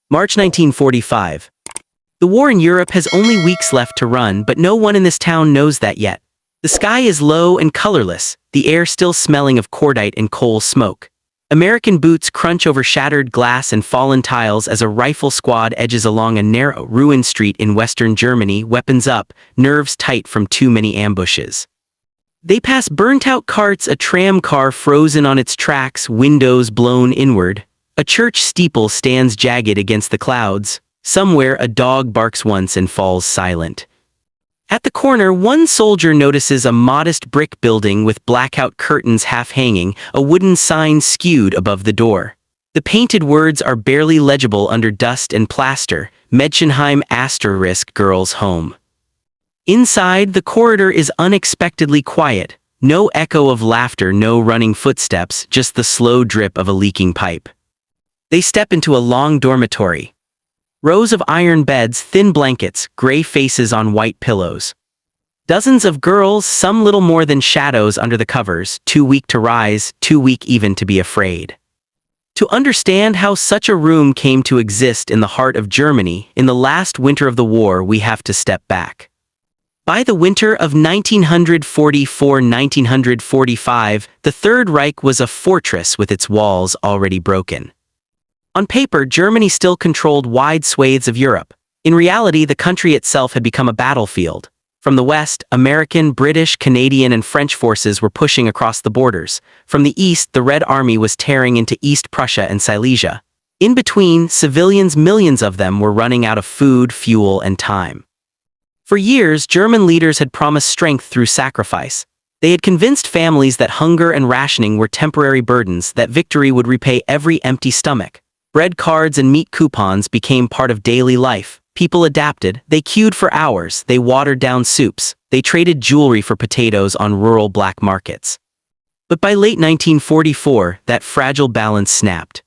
March 1945. The war in Europe has only weeks left to run, but no one in this town knows that yet. The sky is low and colorless, the air still smelling of cordite and coal smoke. American boots crunch over shattered glass and fallen tiles as a rifle squad edges along a narrow, ruined street in western Germany, weapons up, nerves tight from too many ambushes. They pass burnt-out carts, a tram car frozen on its tracks, windows blown inward. A church steeple stands jagged against the clouds. Somewhere a dog barks once and falls silent. At the corner, one soldier notices a modest brick building with blackout curtains half-hanging, a wooden sign skewed above the door. The painted words are barely legible under dust and plaster, Mädchenheim * girls' home. Inside, the corridor is unexpectedly quiet. No echo of laughter, no running footsteps, just the slow drip of a leaking pipe. They step into a long dormitory. Rows of iron beds, thin blankets, gray faces on white pillows. Dozens of girls, some little more than shadows under the covers, too weak to rise, too weak even to be afraid. To understand how such a room came to exist in the heart of Germany, in the last winter of the war, we have to step back. By the winter of 1944-1945, the Third Reich was a fortress with its walls already broken. On paper, Germany still controlled wide swathes of Europe. In reality, the country itself had become a battlefield. From the west, American, British, Canadian, and French forces were pushing across the borders. From the east, the Red Army was tearing into East Prussia and Silesia. In between, civilians, millions of them, were running out of food, fuel, and time. For years, German leaders had promised strength through sacrifice. They had convinced families that hunger and rationing were temporary burdens, that victory would repay every empty stomach. Bread cards and meat coupons became part of daily life. People adapted, they queued for hours, they watered down soups, they traded jewelry for potatoes on rural black markets. But by late 1944, that fragile balance snapped.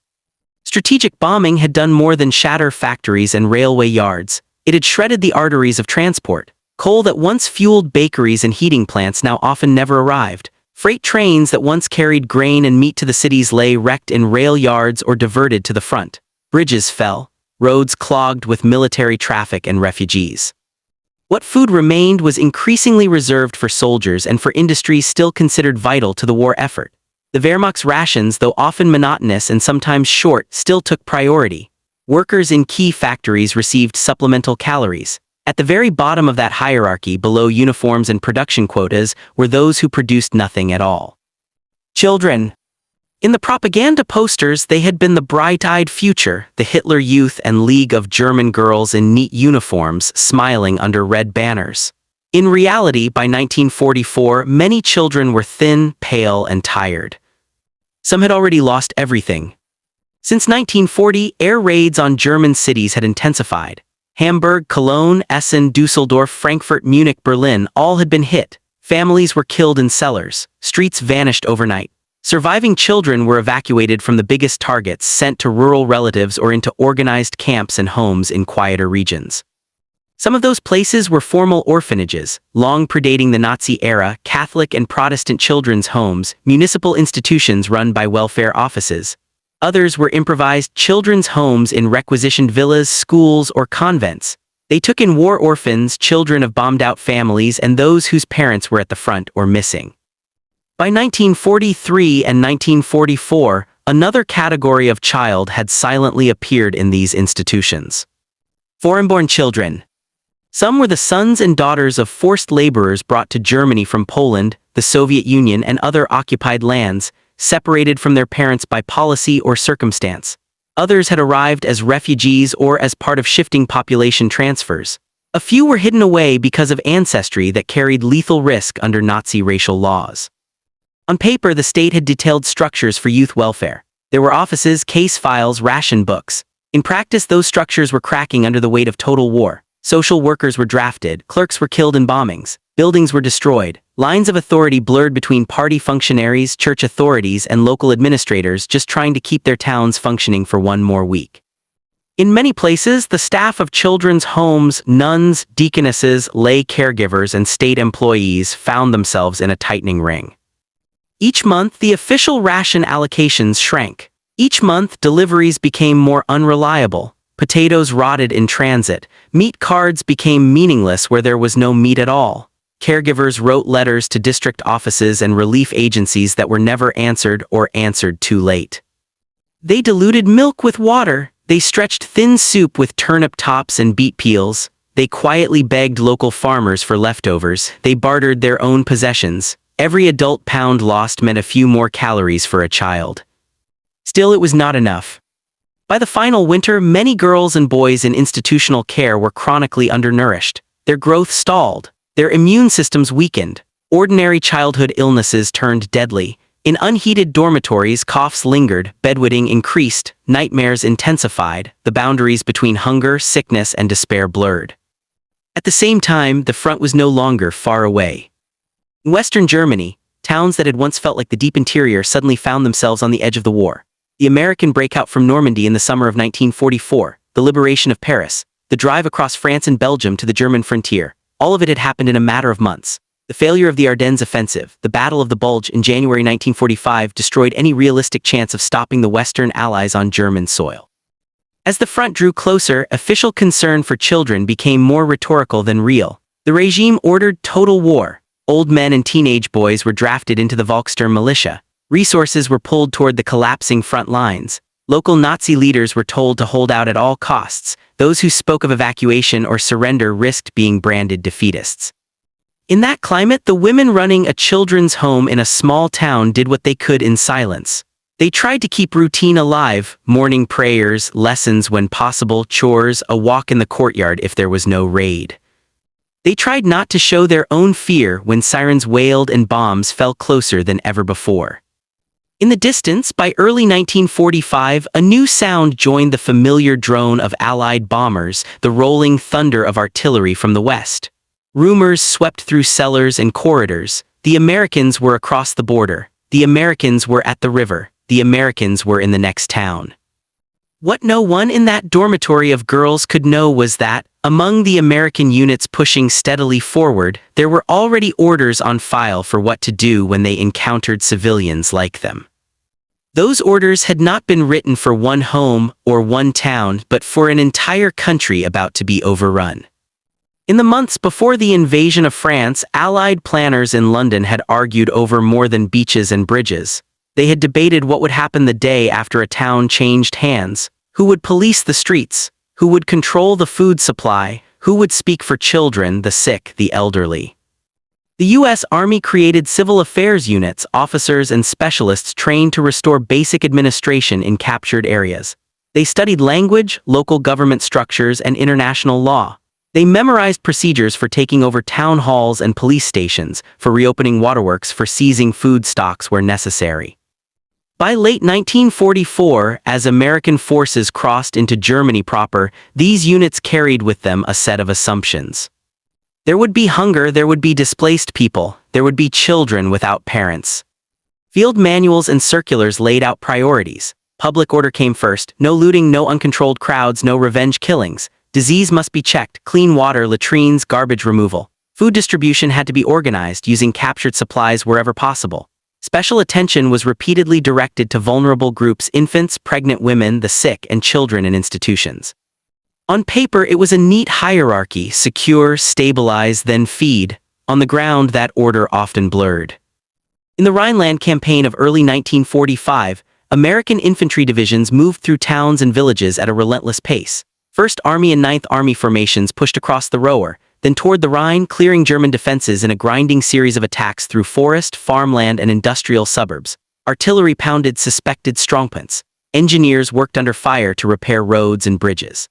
Strategic bombing had done more than shatter factories and railway yards. It had shredded the arteries of transport. Coal that once fueled bakeries and heating plants now often never arrived. Freight trains that once carried grain and meat to the cities lay wrecked in rail yards or diverted to the front. Bridges fell, roads clogged with military traffic and refugees. What food remained was increasingly reserved for soldiers and for industries still considered vital to the war effort. The Wehrmacht's rations, though often monotonous and sometimes short, still took priority. Workers in key factories received supplemental calories. At the very bottom of that hierarchy, below uniforms and production quotas, were those who produced nothing at all. Children. In the propaganda posters, they had been the bright-eyed future, the Hitler Youth and League of German girls in neat uniforms, smiling under red banners. In reality, by 1944, many children were thin, pale, and tired. Some had already lost everything. Since 1940, air raids on German cities had intensified. Hamburg, Cologne, Essen, Dusseldorf, Frankfurt, Munich, Berlin, all had been hit. Families were killed in cellars. Streets vanished overnight. Surviving children were evacuated from the biggest targets, sent to rural relatives or into organized camps and homes in quieter regions. Some of those places were formal orphanages, long predating the Nazi era, Catholic and Protestant children's homes, municipal institutions run by welfare offices. Others were improvised children's homes in requisitioned villas, schools, or convents. They took in war orphans, children of bombed-out families, and those whose parents were at the front or missing. By 1943 and 1944, another category of child had silently appeared in these institutions. Foreign-born children. Some were the sons and daughters of forced laborers brought to Germany from Poland, the Soviet Union, and other occupied lands, separated from their parents by policy or circumstance. Others had arrived as refugees or as part of shifting population transfers. A few were hidden away because of ancestry that carried lethal risk under Nazi racial laws. On paper, the state had detailed structures for youth welfare. There were offices, case files, ration books. In practice, those structures were cracking under the weight of total war. Social workers were drafted, clerks were killed in bombings, buildings were destroyed, lines of authority blurred between party functionaries, church authorities, and local administrators just trying to keep their towns functioning for one more week. In many places, the staff of children's homes, nuns, deaconesses, lay caregivers, and state employees found themselves in a tightening ring. Each month, the official ration allocations shrank. Each month, deliveries became more unreliable. Potatoes rotted in transit. Meat cards became meaningless where there was no meat at all. Caregivers wrote letters to district offices and relief agencies that were never answered or answered too late. They diluted milk with water. They stretched thin soup with turnip tops and beet peels. They quietly begged local farmers for leftovers. They bartered their own possessions. Every adult pound lost meant a few more calories for a child. Still, it was not enough. By the final winter, many girls and boys in institutional care were chronically undernourished. Their growth stalled. Their immune systems weakened. Ordinary childhood illnesses turned deadly. In unheated dormitories, coughs lingered, bedwetting increased, nightmares intensified, the boundaries between hunger, sickness, and despair blurred. At the same time, the front was no longer far away. In Western Germany, towns that had once felt like the deep interior suddenly found themselves on the edge of the war. The American breakout from Normandy in the summer of 1944, the liberation of Paris, the drive across France and Belgium to the German frontier, all of it had happened in a matter of months. The failure of the Ardennes offensive, the Battle of the Bulge in January 1945, destroyed any realistic chance of stopping the Western Allies on German soil. As the front drew closer, official concern for children became more rhetorical than real. The regime ordered total war. Old men and teenage boys were drafted into the Volkssturm militia. Resources were pulled toward the collapsing front lines. Local Nazi leaders were told to hold out at all costs. Those who spoke of evacuation or surrender risked being branded defeatists. In that climate, the women running a children's home in a small town did what they could in silence. They tried to keep routine alive, morning prayers, lessons when possible, chores, a walk in the courtyard if there was no raid. They tried not to show their own fear when sirens wailed and bombs fell closer than ever before. In the distance, by early 1945, a new sound joined the familiar drone of Allied bombers, the rolling thunder of artillery from the west. Rumors swept through cellars and corridors. The Americans were across the border. The Americans were at the river. The Americans were in the next town. What no one in that dormitory of girls could know was that, among the American units pushing steadily forward, there were already orders on file for what to do when they encountered civilians like them. Those orders had not been written for one home or one town, but for an entire country about to be overrun. In the months before the invasion of France, Allied planners in London had argued over more than beaches and bridges. They had debated what would happen the day after a town changed hands. Who would police the streets? Who would control the food supply? Who would speak for children, the sick, the elderly? The U.S. Army created civil affairs units, officers and specialists trained to restore basic administration in captured areas. They studied language, local government structures, and international law. They memorized procedures for taking over town halls and police stations, for reopening waterworks, for seizing food stocks where necessary. By late 1944, as American forces crossed into Germany proper, these units carried with them a set of assumptions. There would be hunger, there would be displaced people, there would be children without parents. Field manuals and circulars laid out priorities. Public order came first: no looting, no uncontrolled crowds, no revenge killings. Disease must be checked, clean water, latrines, garbage removal. Food distribution had to be organized, using captured supplies wherever possible. Special attention was repeatedly directed to vulnerable groups: infants, pregnant women, the sick, and children in institutions. On paper, it was a neat hierarchy: secure, stabilize, then feed. On the ground, that order often blurred. In the Rhineland campaign of early 1945, American infantry divisions moved through towns and villages at a relentless pace. First Army and Ninth Army formations pushed across the Roer, then toward the Rhine, clearing German defenses in a grinding series of attacks through forest, farmland, and industrial suburbs. Artillery pounded suspected strongpoints. Engineers worked under fire to repair roads and bridges.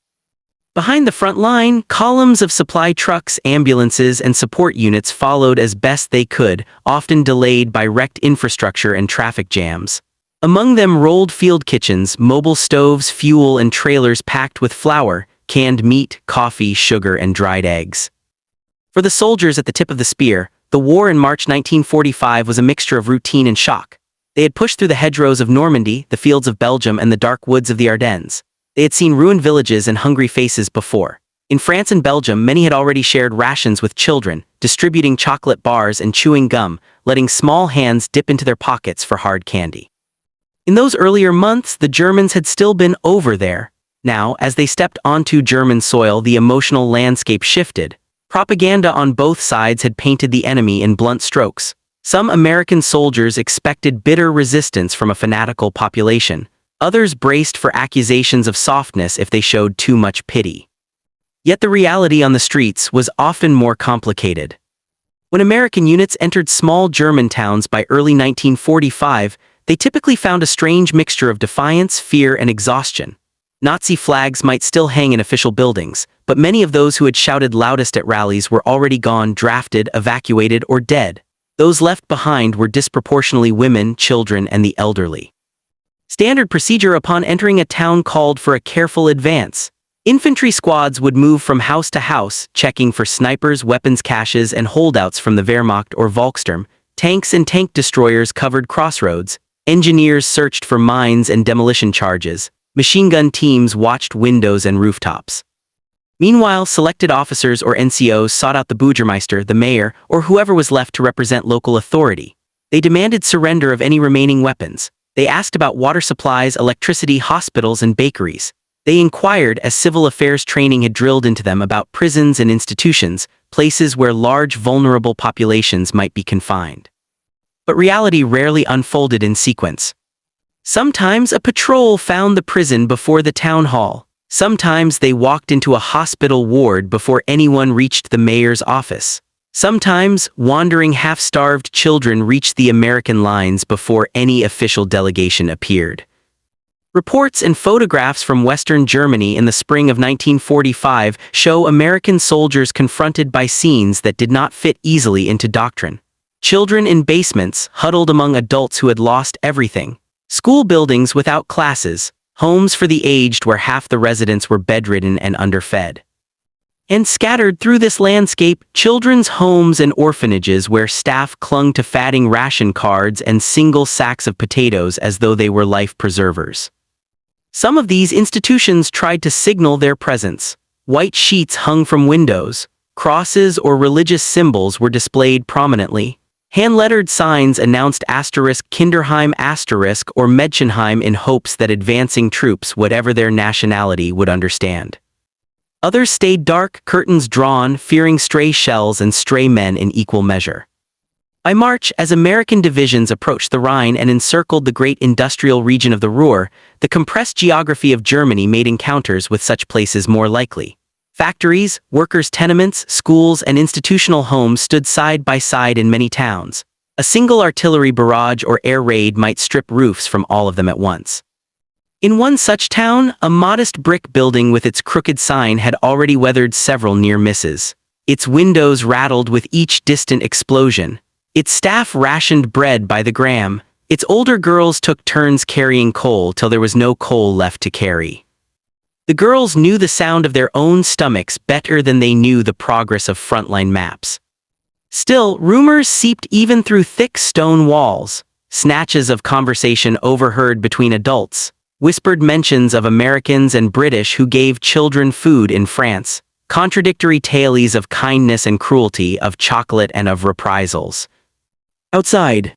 Behind the front line, columns of supply trucks, ambulances, and support units followed as best they could, often delayed by wrecked infrastructure and traffic jams. Among them rolled field kitchens, mobile stoves, fuel, and trailers packed with flour, canned meat, coffee, sugar, and dried eggs. For the soldiers at the tip of the spear, the war in March 1945 was a mixture of routine and shock. They had pushed through the hedgerows of Normandy, the fields of Belgium, and the dark woods of the Ardennes. They had seen ruined villages and hungry faces before. In France and Belgium, many had already shared rations with children, distributing chocolate bars and chewing gum, letting small hands dip into their pockets for hard candy. In those earlier months, the Germans had still been over there. Now, as they stepped onto German soil, the emotional landscape shifted. Propaganda on both sides had painted the enemy in blunt strokes. Some American soldiers expected bitter resistance from a fanatical population. Others braced for accusations of softness if they showed too much pity. Yet the reality on the streets was often more complicated. When American units entered small German towns by early 1945, they typically found a strange mixture of defiance, fear, and exhaustion. Nazi flags might still hang in official buildings, but many of those who had shouted loudest at rallies were already gone, drafted, evacuated, or dead. Those left behind were disproportionately women, children, and the elderly. Standard procedure upon entering a town called for a careful advance. Infantry squads would move from house to house, checking for snipers, weapons caches, and holdouts from the Wehrmacht or Volkssturm. Tanks and tank destroyers covered crossroads. Engineers searched for mines and demolition charges. Machine gun teams watched windows and rooftops. Meanwhile, selected officers or NCOs sought out the Bürgermeister, the mayor, or whoever was left to represent local authority. They demanded surrender of any remaining weapons. They asked about water supplies, electricity, hospitals, and bakeries. They inquired, as civil affairs training had drilled into them, about prisons and institutions, places where large vulnerable populations might be confined. But reality rarely unfolded in sequence. Sometimes a patrol found the prison before the town hall. Sometimes they walked into a hospital ward before anyone reached the mayor's office. Sometimes wandering half-starved children reached the American lines before any official delegation appeared. Reports and photographs from Western Germany in the spring of 1945 show American soldiers confronted by scenes that did not fit easily into doctrine. Children in basements, huddled among adults who had lost everything. School buildings without classes. Homes for the aged where half the residents were bedridden and underfed. And scattered through this landscape, children's homes and orphanages where staff clung to fatting ration cards and single sacks of potatoes as though they were life preservers. Some of these institutions tried to signal their presence. White sheets hung from windows. Crosses or religious symbols were displayed prominently. Hand-lettered signs announced *Kinderheim* or Mädchenheim in hopes that advancing troops, whatever their nationality, would understand. Others stayed dark, curtains drawn, fearing stray shells and stray men in equal measure. By March, as American divisions approached the Rhine and encircled the great industrial region of the Ruhr, the compressed geography of Germany made encounters with such places more likely. Factories, workers' tenements, schools, and institutional homes stood side by side in many towns. A single artillery barrage or air raid might strip roofs from all of them at once. In one such town, a modest brick building with its crooked sign had already weathered several near misses. Its windows rattled with each distant explosion. Its staff rationed bread by the gram. Its older girls took turns carrying coal till there was no coal left to carry. The girls knew the sound of their own stomachs better than they knew the progress of frontline maps. Still, rumors seeped even through thick stone walls. Snatches of conversation overheard between adults, whispered mentions of Americans and British who gave children food in France, contradictory tales of kindness and cruelty, of chocolate and of reprisals. Outside,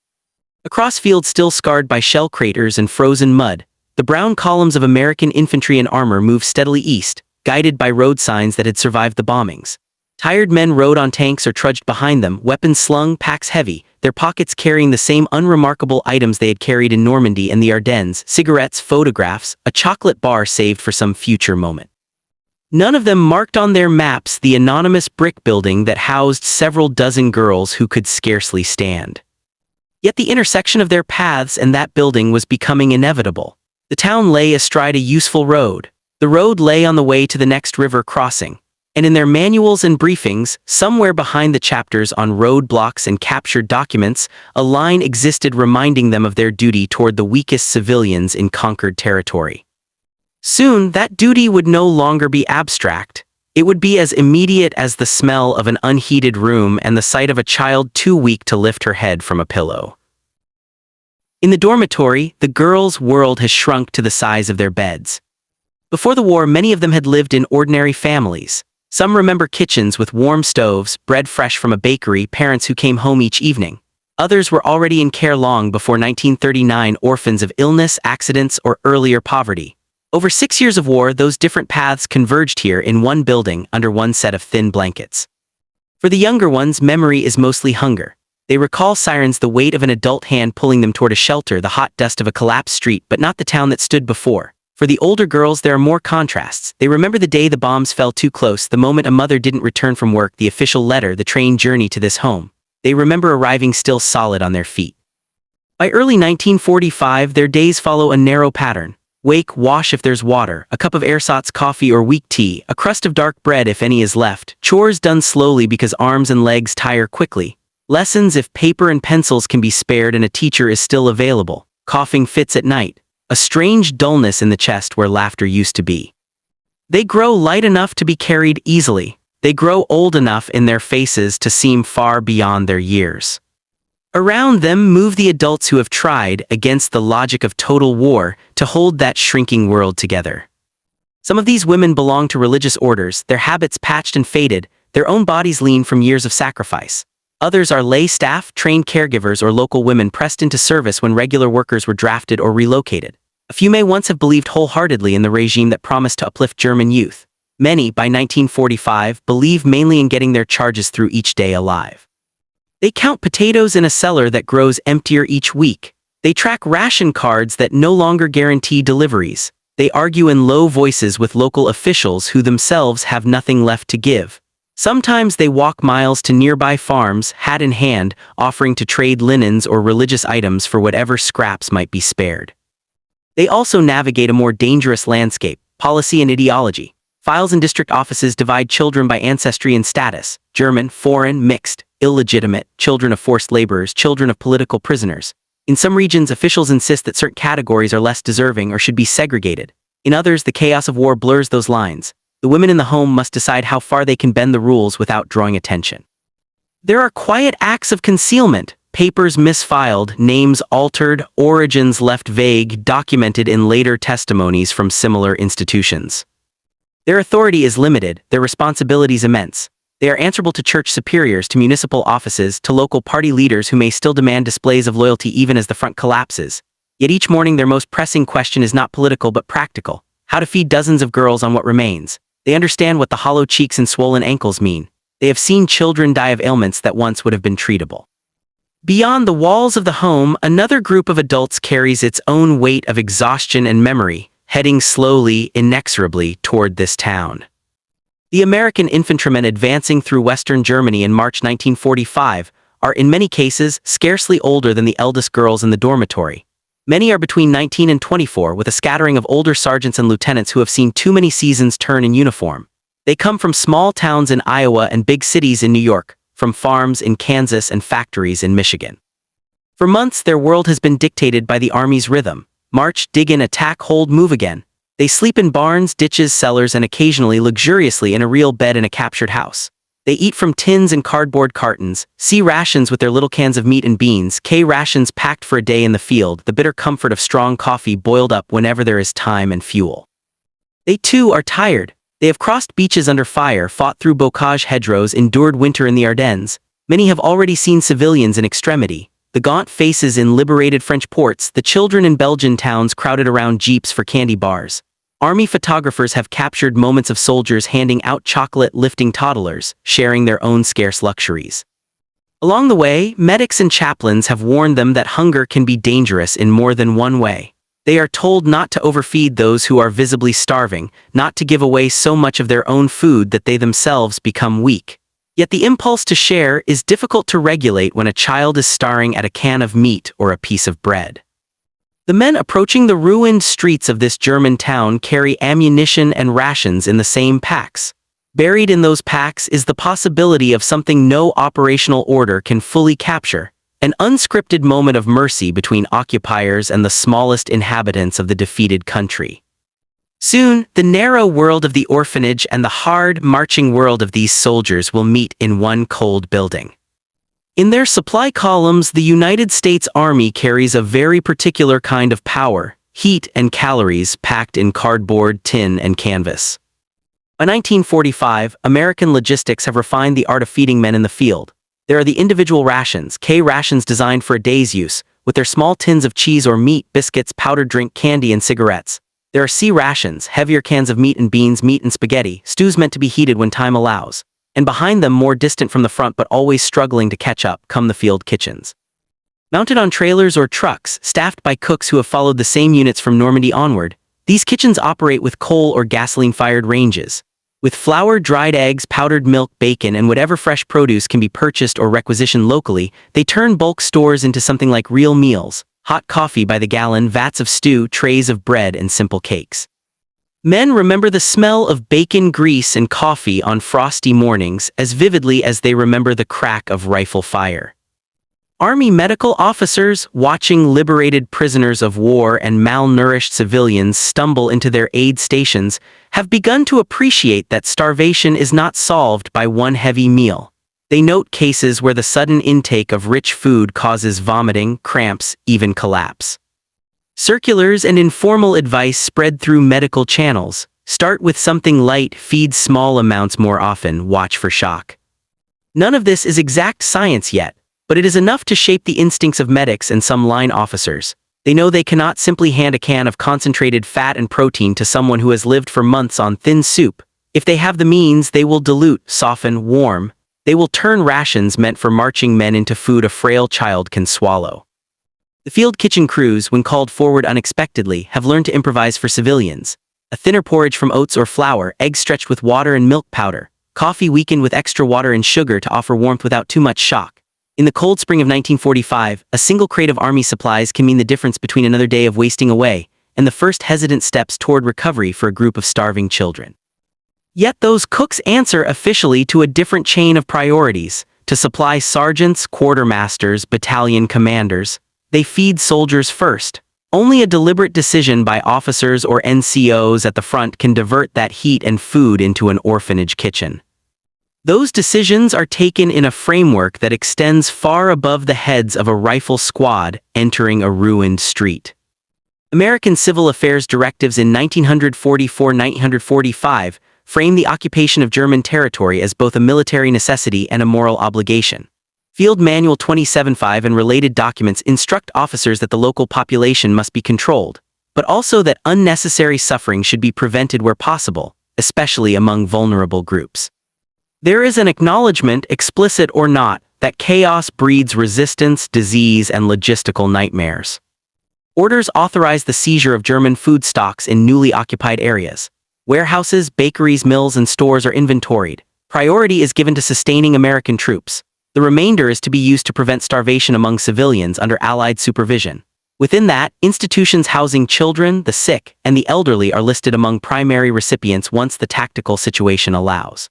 across fields still scarred by shell craters and frozen mud, the brown columns of American infantry and armor moved steadily east, guided by road signs that had survived the bombings. Tired men rode on tanks or trudged behind them, weapons slung, packs heavy, their pockets carrying the same unremarkable items they had carried in Normandy and the Ardennes: cigarettes, photographs, a chocolate bar saved for some future moment. None of them marked on their maps the anonymous brick building that housed several dozen girls who could scarcely stand. Yet the intersection of their paths and that building was becoming inevitable. The town lay astride a useful road. The road lay on the way to the next river crossing. And in their manuals and briefings, somewhere behind the chapters on roadblocks and captured documents, a line existed reminding them of their duty toward the weakest civilians in conquered territory. Soon, that duty would no longer be abstract. It would be as immediate as the smell of an unheated room and the sight of a child too weak to lift her head from a pillow. In the dormitory, the girls' world has shrunk to the size of their beds. Before the war, many of them had lived in ordinary families. Some remember kitchens with warm stoves, bread fresh from a bakery, parents who came home each evening. Others were already in care long before 1939, orphans of illness, accidents, or earlier poverty. Over 6 years of war, those different paths converged here in one building under one set of thin blankets. For the younger ones, memory is mostly hunger. They recall sirens, the weight of an adult hand pulling them toward a shelter, the hot dust of a collapsed street, but not the town that stood before. For the older girls, there are more contrasts. They remember the day the bombs fell too close, the moment a mother didn't return from work, the official letter, the train journey to this home. They remember arriving still solid on their feet. By early 1945, their days follow a narrow pattern. Wake, wash if there's water, a cup of ersatz coffee or weak tea, a crust of dark bread if any is left, chores done slowly because arms and legs tire quickly, lessons if paper and pencils can be spared and a teacher is still available, coughing fits at night, a strange dullness in the chest where laughter used to be. They grow light enough to be carried easily. They grow old enough in their faces to seem far beyond their years. Around them move the adults who have tried, against the logic of total war, to hold that shrinking world together. Some of these women belong to religious orders, their habits patched and faded, their own bodies lean from years of sacrifice. Others are lay staff, trained caregivers, or local women pressed into service when regular workers were drafted or relocated. A few may once have believed wholeheartedly in the regime that promised to uplift German youth. Many, by 1945, believe mainly in getting their charges through each day alive. They count potatoes in a cellar that grows emptier each week. They track ration cards that no longer guarantee deliveries. They argue in low voices with local officials who themselves have nothing left to give. Sometimes they walk miles to nearby farms, hat in hand, offering to trade linens or religious items for whatever scraps might be spared. They also navigate a more dangerous landscape: policy and ideology. Files in district offices divide children by ancestry and status: German, foreign, mixed, illegitimate, children of forced laborers, children of political prisoners. In some regions, officials insist that certain categories are less deserving or should be segregated. In others, the chaos of war blurs those lines. The women in the home must decide how far they can bend the rules without drawing attention. There are quiet acts of concealment: papers misfiled, names altered, origins left vague, documented in later testimonies from similar institutions. Their authority is limited, their responsibilities immense. They are answerable to church superiors, to municipal offices, to local party leaders who may still demand displays of loyalty even as the front collapses. Yet each morning their most pressing question is not political but practical: how to feed dozens of girls on what remains. They understand what the hollow cheeks and swollen ankles mean. They have seen children die of ailments that once would have been treatable. Beyond the walls of the home, another group of adults carries its own weight of exhaustion and memory, heading slowly, inexorably toward this town. The American infantrymen advancing through Western Germany in March 1945 are, in many cases, scarcely older than the eldest girls in the dormitory. Many are between 19 and 24, with a scattering of older sergeants and lieutenants who have seen too many seasons turn in uniform. They come from small towns in Iowa and big cities in New York, from farms in Kansas and factories in Michigan. For months, their world has been dictated by the Army's rhythm: march, dig in, attack, hold, move again. They sleep in barns, ditches, cellars, and occasionally luxuriously in a real bed in a captured house. They eat from tins and cardboard cartons, C rations with their little cans of meat and beans, K rations packed for a day in the field, the bitter comfort of strong coffee boiled up whenever there is time and fuel. They too are tired. They have crossed beaches under fire, fought through bocage hedgerows, endured winter in the Ardennes. Many have already seen civilians in extremity: the gaunt faces in liberated French ports, the children in Belgian towns crowded around jeeps for candy bars. Army photographers have captured moments of soldiers handing out chocolate, lifting toddlers, sharing their own scarce luxuries. Along the way, medics and chaplains have warned them that hunger can be dangerous in more than one way. They are told not to overfeed those who are visibly starving, not to give away so much of their own food that they themselves become weak. Yet the impulse to share is difficult to regulate when a child is starving at a can of meat or a piece of bread. The men approaching the ruined streets of this German town carry ammunition and rations in the same packs. Buried in those packs is the possibility of something no operational order can fully capture: an unscripted moment of mercy between occupiers and the smallest inhabitants of the defeated country. Soon, the narrow world of the orphanage and the hard, marching world of these soldiers will meet in one cold building. In their supply columns, the United States Army carries a very particular kind of power: heat and calories packed in cardboard, tin, and canvas. By 1945, American logistics have refined the art of feeding men in the field. There are the individual rations, K rations designed for a day's use, with their small tins of cheese or meat, biscuits, powdered drink, candy, and cigarettes. There are sea rations, heavier cans of meat and beans, meat and spaghetti, stews meant to be heated when time allows. And behind them, more distant from the front but always struggling to catch up, come the field kitchens. Mounted on trailers or trucks, staffed by cooks who have followed the same units from Normandy onward, these kitchens operate with coal or gasoline-fired ranges. With flour, dried eggs, powdered milk, bacon, and whatever fresh produce can be purchased or requisitioned locally, they turn bulk stores into something like real meals: hot coffee by the gallon, vats of stew, trays of bread, and simple cakes. Men remember the smell of bacon grease and coffee on frosty mornings as vividly as they remember the crack of rifle fire. Army medical officers, watching liberated prisoners of war and malnourished civilians stumble into their aid stations, have begun to appreciate that starvation is not solved by one heavy meal. They note cases where the sudden intake of rich food causes vomiting, cramps, even collapse. Circulars and informal advice spread through medical channels: start with something light, feed small amounts more often, watch for shock. None of this is exact science yet, but it is enough to shape the instincts of medics and some line officers. They know they cannot simply hand a can of concentrated fat and protein to someone who has lived for months on thin soup. If they have the means, they will dilute, soften, warm. They will turn rations meant for marching men into food a frail child can swallow. The field kitchen crews, when called forward unexpectedly, have learned to improvise for civilians. A thinner porridge from oats or flour, eggs stretched with water and milk powder, coffee weakened with extra water and sugar to offer warmth without too much shock. In the cold spring of 1945, a single crate of army supplies can mean the difference between another day of wasting away and the first hesitant steps toward recovery for a group of starving children. Yet those cooks answer officially to a different chain of priorities: to supply sergeants, quartermasters, battalion commanders. They feed soldiers first. Only a deliberate decision by officers or NCOs at the front can divert that heat and food into an orphanage kitchen. Those decisions are taken in a framework that extends far above the heads of a rifle squad entering a ruined street. American civil affairs directives in 1944-1945 frame the occupation of German territory as both a military necessity and a moral obligation. Field Manual 27-5 and related documents instruct officers that the local population must be controlled, but also that unnecessary suffering should be prevented where possible, especially among vulnerable groups. There is an acknowledgement, explicit or not, that chaos breeds resistance, disease, and logistical nightmares. Orders authorize the seizure of German food stocks in newly occupied areas. Warehouses, bakeries, mills, and stores are inventoried. Priority is given to sustaining American troops. The remainder is to be used to prevent starvation among civilians under Allied supervision. Within that, institutions housing children, the sick, and the elderly are listed among primary recipients once the tactical situation allows.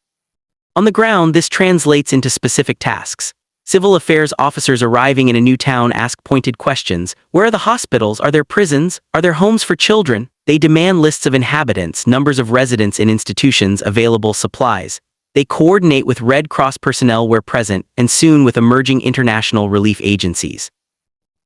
On the ground, this translates into specific tasks. Civil affairs officers arriving in a new town ask pointed questions: where are the hospitals? Are there prisons? Are there homes for children? They demand lists of inhabitants, numbers of residents in institutions, available supplies. They coordinate with Red Cross personnel where present, and soon with emerging international relief agencies.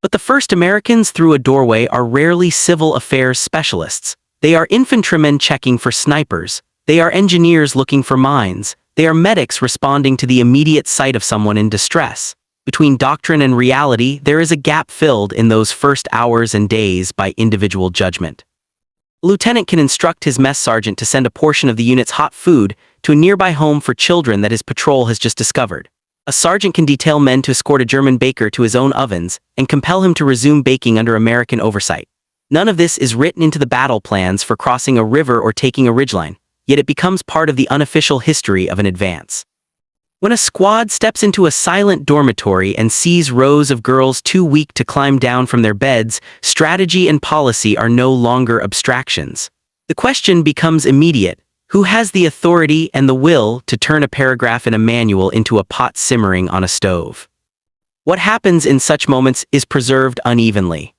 But the first Americans through a doorway are rarely civil affairs specialists. They are infantrymen checking for snipers. They are engineers looking for mines. They are medics responding to the immediate sight of someone in distress. Between doctrine and reality, there is a gap filled in those first hours and days by individual judgment. A lieutenant can instruct his mess sergeant to send a portion of the unit's hot food to a nearby home for children that his patrol has just discovered. A sergeant can detail men to escort a German baker to his own ovens and compel him to resume baking under American oversight. None of this is written into the battle plans for crossing a river or taking a ridgeline, yet it becomes part of the unofficial history of an advance. When a squad steps into a silent dormitory and sees rows of girls too weak to climb down from their beds, strategy and policy are no longer abstractions. The question becomes immediate: who has the authority and the will to turn a paragraph in a manual into a pot simmering on a stove? What happens in such moments is preserved unevenly.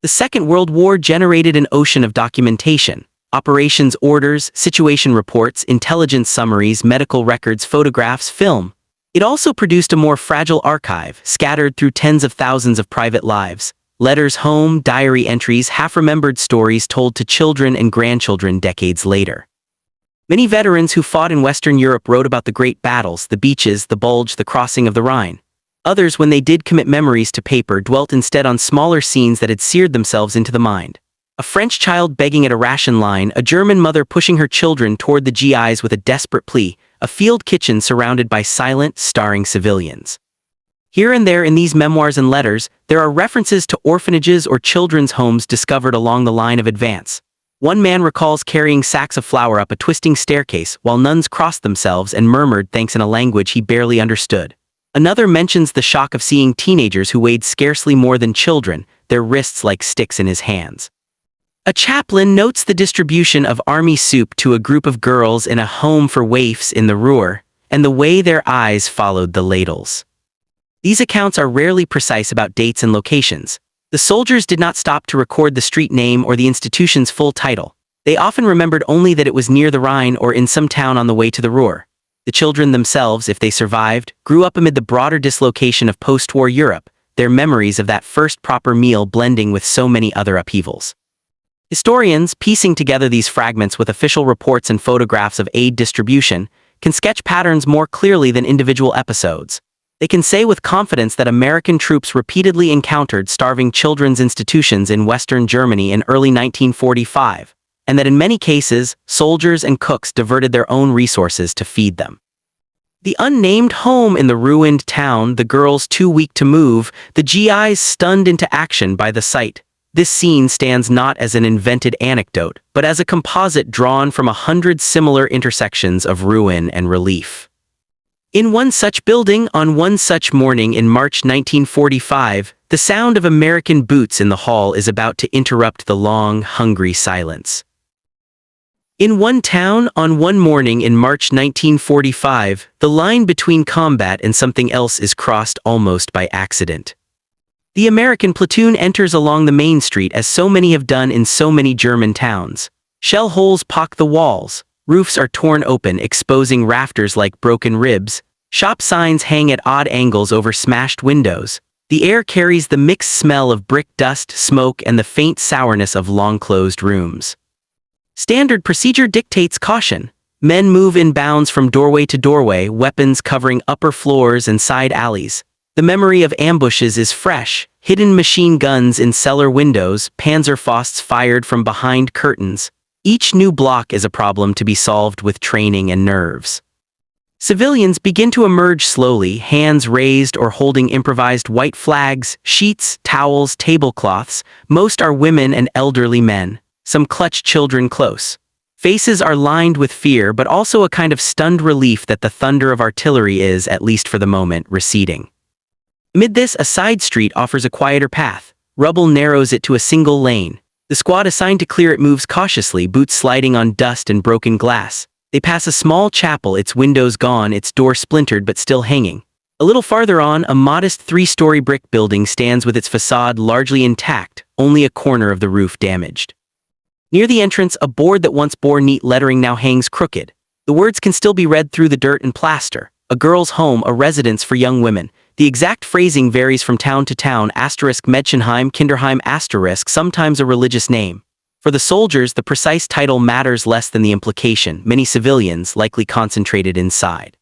The Second World War generated an ocean of documentation: operations orders, situation reports, intelligence summaries, medical records, photographs, film. It also produced a more fragile archive, scattered through tens of thousands of private lives: letters home, diary entries, half-remembered stories told to children and grandchildren decades later. Many veterans who fought in Western Europe wrote about the great battles, the beaches, the Bulge, the crossing of the Rhine. Others, when they did commit memories to paper, dwelt instead on smaller scenes that had seared themselves into the mind. A French child begging at a ration line, a German mother pushing her children toward the GIs with a desperate plea, a field kitchen surrounded by silent, starring civilians. Here and there in these memoirs and letters, there are references to orphanages or children's homes discovered along the line of advance. One man recalls carrying sacks of flour up a twisting staircase while nuns crossed themselves and murmured thanks in a language he barely understood. Another mentions the shock of seeing teenagers who weighed scarcely more than children, their wrists like sticks in his hands. A chaplain notes the distribution of army soup to a group of girls in a home for waifs in the Ruhr, and the way their eyes followed the ladles. These accounts are rarely precise about dates and locations. The soldiers did not stop to record the street name or the institution's full title. They often remembered only that it was near the Rhine or in some town on the way to the Ruhr. The children themselves, if they survived, grew up amid the broader dislocation of post-war Europe, their memories of that first proper meal blending with so many other upheavals. Historians, piecing together these fragments with official reports and photographs of aid distribution, can sketch patterns more clearly than individual episodes. They can say with confidence that American troops repeatedly encountered starving children's institutions in Western Germany in early 1945, and that in many cases, soldiers and cooks diverted their own resources to feed them. The unnamed home in the ruined town, the girls too weak to move, the GIs stunned into action by the sight. This scene stands not as an invented anecdote, but as a composite drawn from 100 similar intersections of ruin and relief. In one such building, on one such morning in March 1945, the sound of American boots in the hall is about to interrupt the long, hungry silence. In one town, on one morning in March 1945, the line between combat and something else is crossed almost by accident. The American platoon enters along the main street as so many have done in so many German towns. Shell holes pock the walls, roofs are torn open, exposing rafters like broken ribs, shop signs hang at odd angles over smashed windows. The air carries the mixed smell of brick dust, smoke, and the faint sourness of long-closed rooms. Standard procedure dictates caution. Men move in bounds from doorway to doorway, weapons covering upper floors and side alleys. The memory of ambushes is fresh, hidden machine guns in cellar windows, Panzerfausts fired from behind curtains. Each new block is a problem to be solved with training and nerves. Civilians begin to emerge slowly, hands raised or holding improvised white flags, sheets, towels, tablecloths. Most are women and elderly men. Some clutch children close. Faces are lined with fear, but also a kind of stunned relief that the thunder of artillery is, at least for the moment, receding. Amid this, a side street offers a quieter path. Rubble narrows it to a single lane. The squad assigned to clear it moves cautiously, boots sliding on dust and broken glass. They pass a small chapel, its windows gone, its door splintered but still hanging. A little farther on, a modest 3-story brick building stands with its facade largely intact, only a corner of the roof damaged. Near the entrance, a board that once bore neat lettering now hangs crooked. The words can still be read through the dirt and plaster. A girl's home, a residence for young women. The exact phrasing varies from town to town, *Mädchenheim, Kinderheim, sometimes a religious name. For the soldiers, the precise title matters less than the implication, many civilians likely concentrated inside.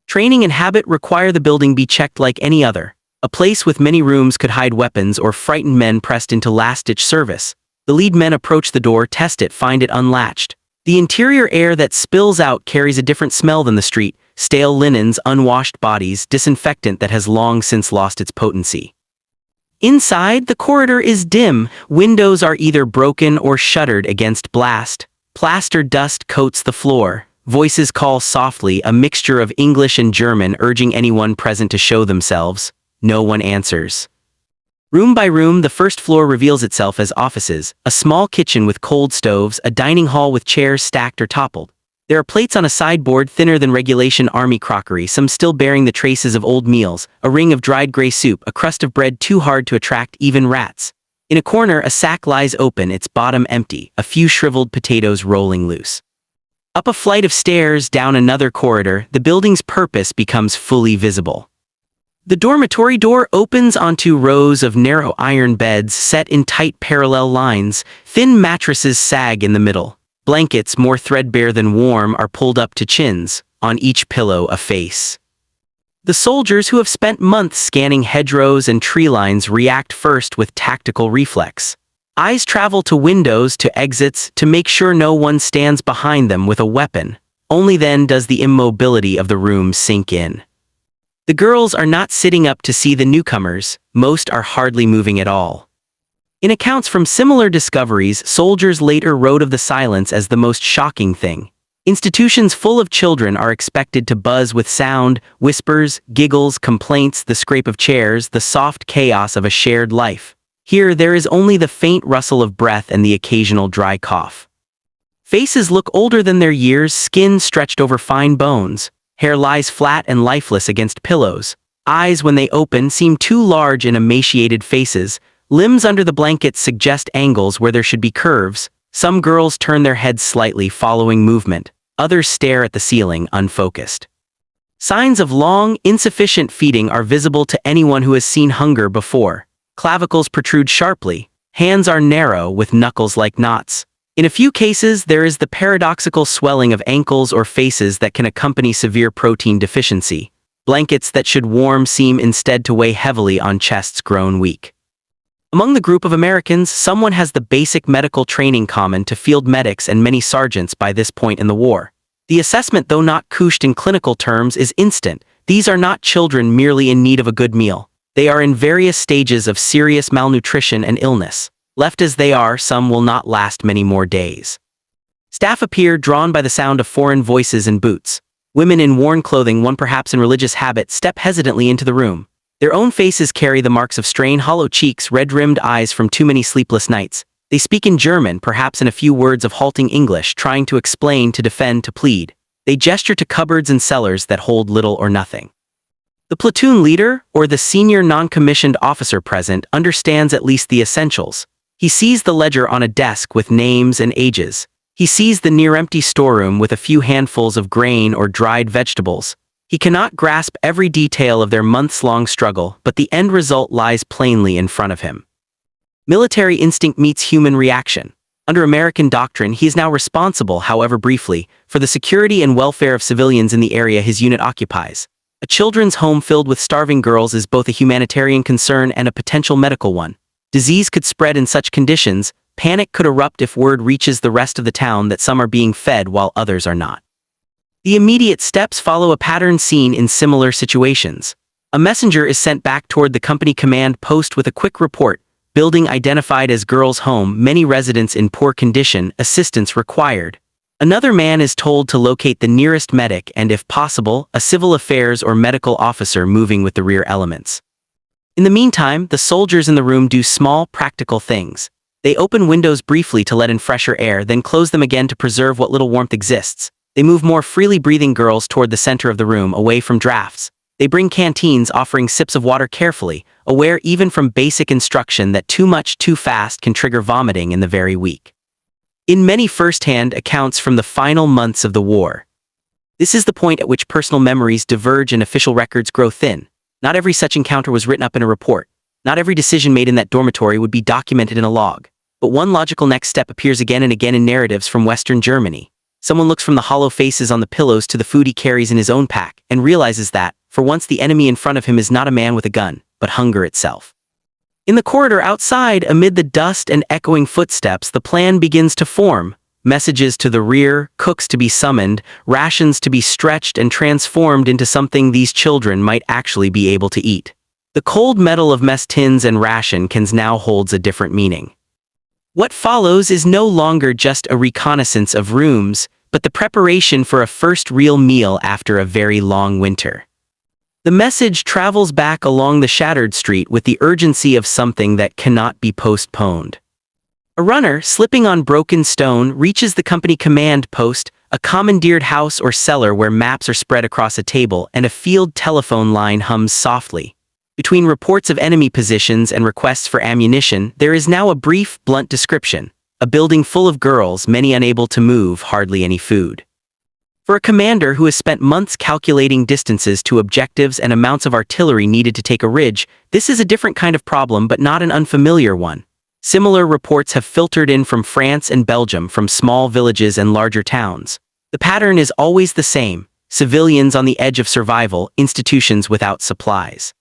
Training and habit require the building be checked like any other. A place with many rooms could hide weapons or frightened men pressed into last-ditch service. The lead men approach the door, test it, find it unlatched. The interior air that spills out carries a different smell than the street. Stale linens, unwashed bodies, disinfectant that has long since lost its potency. Inside, the corridor is dim. Windows are either broken or shuttered against blast. Plaster dust coats the floor. Voices call softly, a mixture of English and German, urging anyone present to show themselves. No one answers. Room by room, the first floor reveals itself as offices, a small kitchen with cold stoves, a dining hall with chairs stacked or toppled. There are plates on a sideboard thinner than regulation army crockery, some still bearing the traces of old meals, a ring of dried gray soup, a crust of bread too hard to attract even rats. In a corner, a sack lies open, its bottom empty, a few shriveled potatoes rolling loose. Up a flight of stairs, down another corridor, the building's purpose becomes fully visible. The dormitory door opens onto rows of narrow iron beds set in tight parallel lines. Thin mattresses sag in the middle. Blankets, more threadbare than warm, are pulled up to chins, on each pillow a face. The soldiers who have spent months scanning hedgerows and tree lines react first with tactical reflex. Eyes travel to windows, to exits, to make sure no one stands behind them with a weapon. Only then does the immobility of the room sink in. The girls are not sitting up to see the newcomers, most are hardly moving at all. In accounts from similar discoveries, soldiers later wrote of the silence as the most shocking thing. Institutions full of children are expected to buzz with sound, whispers, giggles, complaints, the scrape of chairs, the soft chaos of a shared life. Here there is only the faint rustle of breath and the occasional dry cough. Faces look older than their years, skin stretched over fine bones. Hair lies flat and lifeless against pillows. Eyes, when they open, seem too large in emaciated faces. Limbs under the blankets suggest angles where there should be curves. Some girls turn their heads slightly, following movement. Others stare at the ceiling, unfocused. Signs of long, insufficient feeding are visible to anyone who has seen hunger before. Clavicles protrude sharply. Hands are narrow, with knuckles like knots. In a few cases, there is the paradoxical swelling of ankles or faces that can accompany severe protein deficiency. Blankets that should warm seem instead to weigh heavily on chests grown weak. Among the group of Americans, someone has the basic medical training common to field medics and many sergeants by this point in the war. The assessment, though not couched in clinical terms, is instant. These are not children merely in need of a good meal. They are in various stages of serious malnutrition and illness. Left as they are, some will not last many more days. Staff appear, drawn by the sound of foreign voices and boots. Women in worn clothing, one perhaps in religious habit, step hesitantly into the room. Their own faces carry the marks of strain, hollow cheeks, red-rimmed eyes from too many sleepless nights. They speak in German, perhaps in a few words of halting English, trying to explain, to defend, to plead. They gesture to cupboards and cellars that hold little or nothing. The platoon leader, or the senior non-commissioned officer present, understands at least the essentials. He sees the ledger on a desk with names and ages. He sees the near-empty storeroom with a few handfuls of grain or dried vegetables. He cannot grasp every detail of their months-long struggle, but the end result lies plainly in front of him. Military instinct meets human reaction. Under American doctrine, he is now responsible, however briefly, for the security and welfare of civilians in the area his unit occupies. A children's home filled with starving girls is both a humanitarian concern and a potential medical one. Disease could spread in such conditions. Panic could erupt if word reaches the rest of the town that some are being fed while others are not. The immediate steps follow a pattern seen in similar situations. A messenger is sent back toward the company command post with a quick report. Building identified as girls' home, many residents in poor condition, assistance required. Another man is told to locate the nearest medic and, if possible, a civil affairs or medical officer moving with the rear elements. In the meantime, the soldiers in the room do small, practical things. They open windows briefly to let in fresher air, then close them again to preserve what little warmth exists. They move more freely breathing girls toward the center of the room, away from drafts. They bring canteens, offering sips of water carefully, aware even from basic instruction that too much too fast can trigger vomiting in the very weak. In many first-hand accounts from the final months of the war, this is the point at which personal memories diverge and official records grow thin. Not every such encounter was written up in a report. Not every decision made in that dormitory would be documented in a log. But one logical next step appears again and again in narratives from Western Germany. Someone looks from the hollow faces on the pillows to the food he carries in his own pack, and realizes that, for once, the enemy in front of him is not a man with a gun, but hunger itself. In the corridor outside, amid the dust and echoing footsteps, the plan begins to form. Messages to the rear, cooks to be summoned, rations to be stretched and transformed into something these children might actually be able to eat. The cold metal of mess tins and ration cans now holds a different meaning. What follows is no longer just a reconnaissance of rooms, but the preparation for a first real meal after a very long winter. The message travels back along the shattered street with the urgency of something that cannot be postponed. A runner, slipping on broken stone, reaches the company command post, a commandeered house or cellar where maps are spread across a table and a field telephone line hums softly. Between reports of enemy positions and requests for ammunition, there is now a brief, blunt description. A building full of girls, many unable to move, hardly any food. For a commander who has spent months calculating distances to objectives and amounts of artillery needed to take a ridge, this is a different kind of problem but not an unfamiliar one. Similar reports have filtered in from France and Belgium, from small villages and larger towns. The pattern is always the same: civilians on the edge of survival, institutions without supplies.